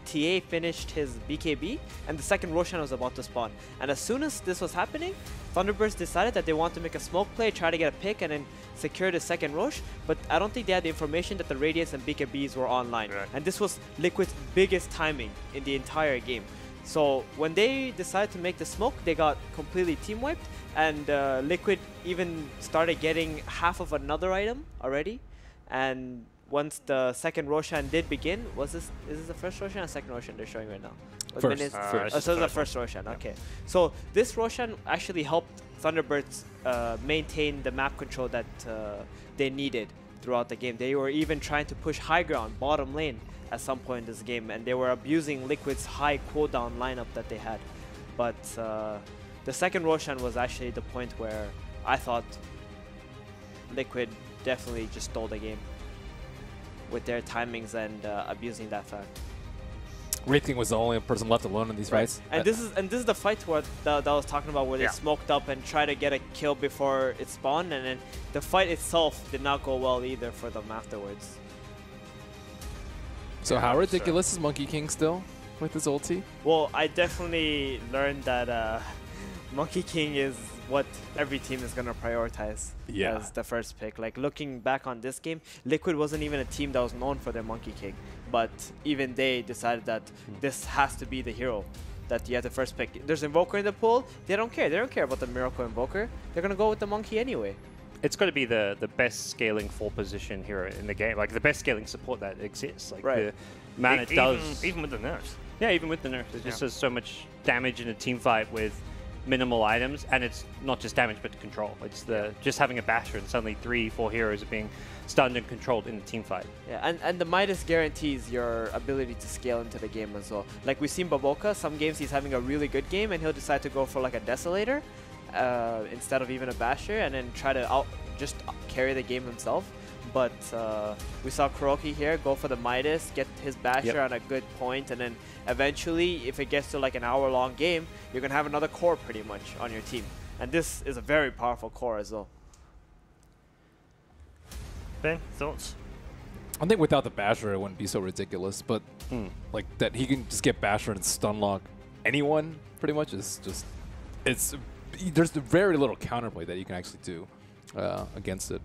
B: TA finished his BKB, and the second Roshan was about to spawn. And as soon as this was happening, Thunderbirds decided that they want to make a smoke play, try to get a pick, and then secure the second Rosh. But I don't think they had the information that the Radiance and BKBs were online.
A: Right.
B: And this was Liquid's biggest timing in the entire game. So when they decided to make the smoke, they got completely team wiped, and Liquid even started getting half of another item already. And once the second Roshan did begin, is this the first Roshan or second Roshan they're showing right now?
C: First.
B: So this is the first Roshan, okay. So this Roshan actually helped Thunderbirds maintain the map control that they needed throughout the game. They were even trying to push high ground, bottom lane at some point in this game, and they were abusing Liquid's high cooldown lineup that they had. But the second Roshan was actually the point where I thought Liquid definitely just stole the game with their timings and abusing that fact.
C: Wraith King was the only person left alone in these fights.
B: And this is the fight where that I was talking about, where they smoked up and tried to get a kill before it spawned, and then the fight itself did not go well either for them afterwards.
C: So how ridiculous is Monkey King still with his ulti?
B: Well, I definitely learned that Monkey King is what every team is going to prioritize as the first pick. Like, looking back on this game, Liquid wasn't even a team that was known for their Monkey King, but even they decided that this has to be the hero that you have to first pick. There's Invoker in the pool. They don't care. They don't care about the Miracle Invoker. They're going to go with the Monkey anyway.
D: It's got to be the best scaling 4 position hero in the game, like the best scaling support that exists. Like the man it does.
A: Even with the nerfs.
D: Yeah, even with the nerfs. It just does so much damage in a team fight with minimal items, and it's not just damage but control. It's the just having a basher and suddenly 3-4 heroes are being stunned and controlled in the team fight.
B: Yeah, and the Midas guarantees your ability to scale into the game as well. Like, we've seen Baboka, some games he's having a really good game and he'll decide to go for like a Desolator, instead of even a basher, and then try to just carry the game himself. But we saw Kuroki here go for the Midas, get his basher on a good point, and then eventually, if it gets to like an hour-long game, you're going to have another core pretty much on your team. And this is a very powerful core as well.
A: Ben, thoughts?
C: I think without the basher, it wouldn't be so ridiculous. But like that, he can just get basher and stun lock anyone. Pretty much is just there's very little counterplay that you can actually do against it.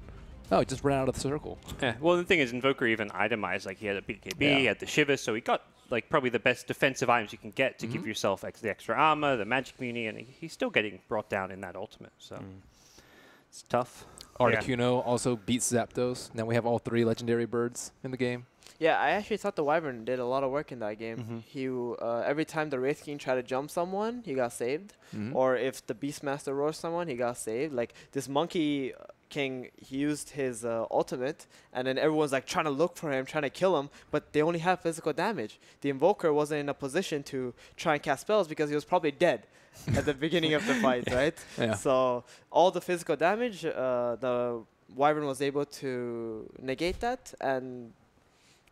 C: Oh, it just ran out of the circle.
D: Yeah. Well, the thing is, Invoker even itemized, like he had a BKB, he had the Shiver, so he got like probably the best defensive items you can get to give yourself the extra armor, the magic muni, and he's still getting brought down in that ultimate. So it's tough.
C: Articuno also beats Zapdos. Now we have all 3 legendary birds in the game.
B: Yeah, I actually thought the Wyvern did a lot of work in that game. He every time the Wraith King tried to jump someone, he got saved. Or if the Beastmaster roars someone, he got saved. Like this Monkey King, he used his ultimate, and then everyone's like trying to look for him, trying to kill him, but they only have physical damage. The Invoker wasn't in a position to try and cast spells because he was probably dead at the beginning of the fight, right?
C: Yeah.
B: So all the physical damage, the Wyvern was able to negate that, and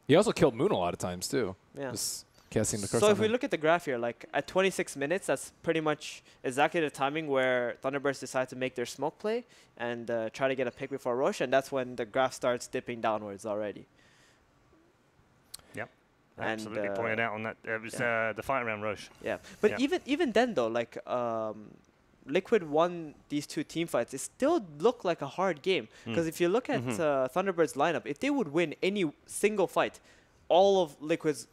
C: He also killed Moon a lot of times too.
B: yeah.
C: Just casting the curse
B: So
C: on
B: if we
C: him.
B: look at the graph here, like at 26 minutes, that's pretty much exactly the timing where Thunderbirds decide to make their smoke play and try to get a pick before Roche, and that's when the graph starts dipping downwards already.
A: Yep.
B: And,
A: Absolutely pointed out on that. It was the fight around Roche.
B: Yeah, but
A: Yeah.
B: even then though, like Liquid won these 2 team fights. It still looked like a hard game because if you look at Thunderbird's lineup, if they would win any single fight, all of Liquid's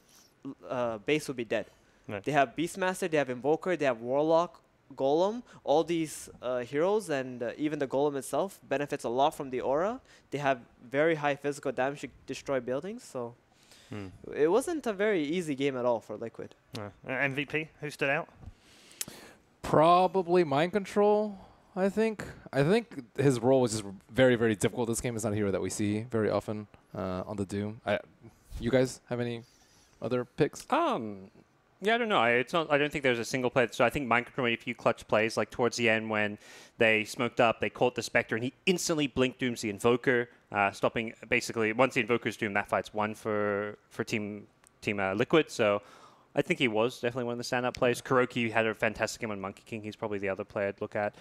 B: base would be dead.
A: Right.
B: They have Beastmaster, they have Invoker, they have Warlock, Golem. All these heroes and even the Golem itself benefits a lot from the aura. They have very high physical damage to destroy buildings, so it wasn't a very easy game at all for Liquid.
A: MVP, who stood out?
C: Probably Mind Control, I think. I think his role was just very, very difficult. This game is not a hero that we see very often on the Doom. You guys have any other picks?
D: Yeah, I don't know. I don't think there's a single play. So I think Mind Control, a few clutch plays, like towards the end when they smoked up, they caught the Spectre, and he instantly blink dooms the Invoker, stopping basically once the Invoker's doomed, that fight's won for Team Liquid. So I think he was definitely one of the stand-up players. Kuroki had a fantastic game on Monkey King. He's probably the other player I'd look at,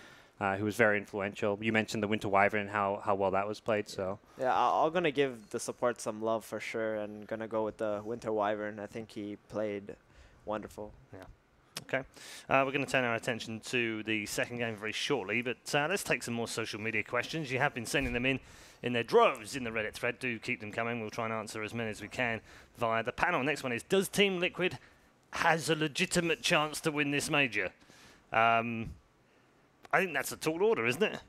D: who was very influential. You mentioned the Winter Wyvern and how well that was played. So
B: yeah, I'm gonna give the support some love for sure, and gonna go with the Winter Wyvern. I think he played wonderful.
A: Yeah. Okay. We're going to turn our attention to the second game very shortly, but let's take some more social media questions. You have been sending them in their droves in the Reddit thread. Do keep them coming. We'll try and answer as many as we can via the panel. Next one is, does Team Liquid has a legitimate chance to win this major? I think that's a tall order, isn't it?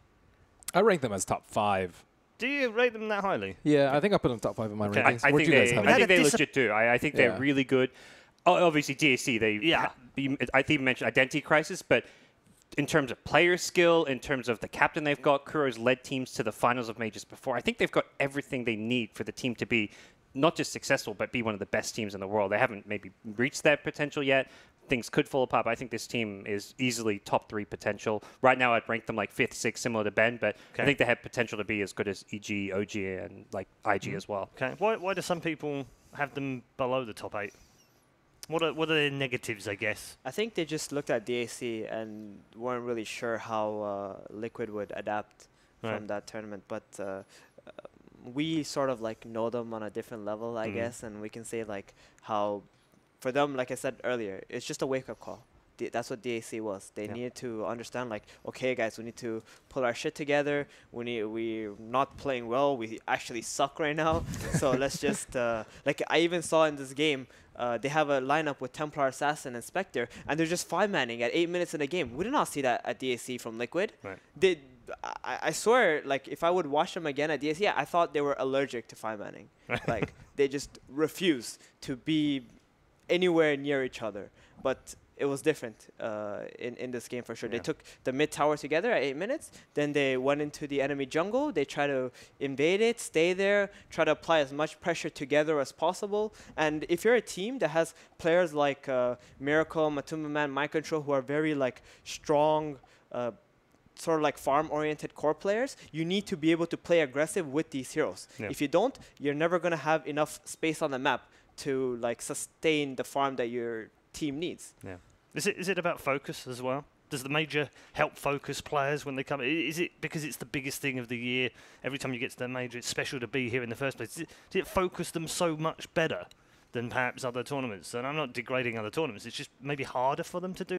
C: I rank them as top 5.
A: Do you rate them that highly?
C: Yeah, I think I put them top 5 in my
A: Okay.
C: rankings.
D: I
C: Where'd
D: think
C: you guys
D: they,
C: have
D: I
C: it?
D: think they
A: Dis-
D: legit do. I think they're
C: Yeah.
D: really good. Oh, obviously, DAC,
A: Yeah.
D: I think you mentioned Identity Crisis, but in terms of player skill, in terms of the captain they've got, Kuro's led teams to the finals of majors before. I think they've got everything they need for the team to be not just successful, but be one of the best teams in the world. They haven't maybe reached that potential yet. Things could fall apart, but I think this team is easily top 3 potential. Right now, I'd rank them like 5th, 6th, similar to Ben, but I think they have potential to be as good as EG, OG, and like IG as well.
A: Okay. Why do some people have them below the top 8? What are their negatives, I guess?
B: I think they just looked at DAC and weren't really sure how Liquid would adapt from that tournament. But we sort of like know them on a different level, I guess, and we can say like how, for them, like I said earlier, it's just a wake-up call. That's what DAC was. They needed to understand, like, okay, guys, we need to pull our shit together. We're not playing well. We actually suck right now. So let's just, like, I even saw in this game, they have a lineup with Templar, Assassin, and Spectre, and they're just 5-manning at 8 minutes in the game. We did not see that at DAC from Liquid.
A: Right.
B: I swear, like, if I would watch them again at DAC, I thought they were allergic to 5-manning. Like, they just refused to be anywhere near each other. But it was different in this game for sure. They took the mid tower together at 8 minutes. Then they went into the enemy jungle. They tried to invade it, stay there, try to apply as much pressure together as possible. And if you're a team that has players like Miracle, Matumba Man, Mind Control, who are very like strong sort of like farm-oriented core players, you need to be able to play aggressive with these heroes.
A: Yeah.
B: If you don't, you're never going to have enough space on the map to like sustain the farm that your team needs.
A: Yeah. Is it about focus as well? Does the major help focus players when they come? Is it because it's the biggest thing of the year? Every time you get to the major, it's special to be here in the first place. Does it focus them so much better than perhaps other tournaments? And I'm not degrading other tournaments. It's just maybe harder for them to do.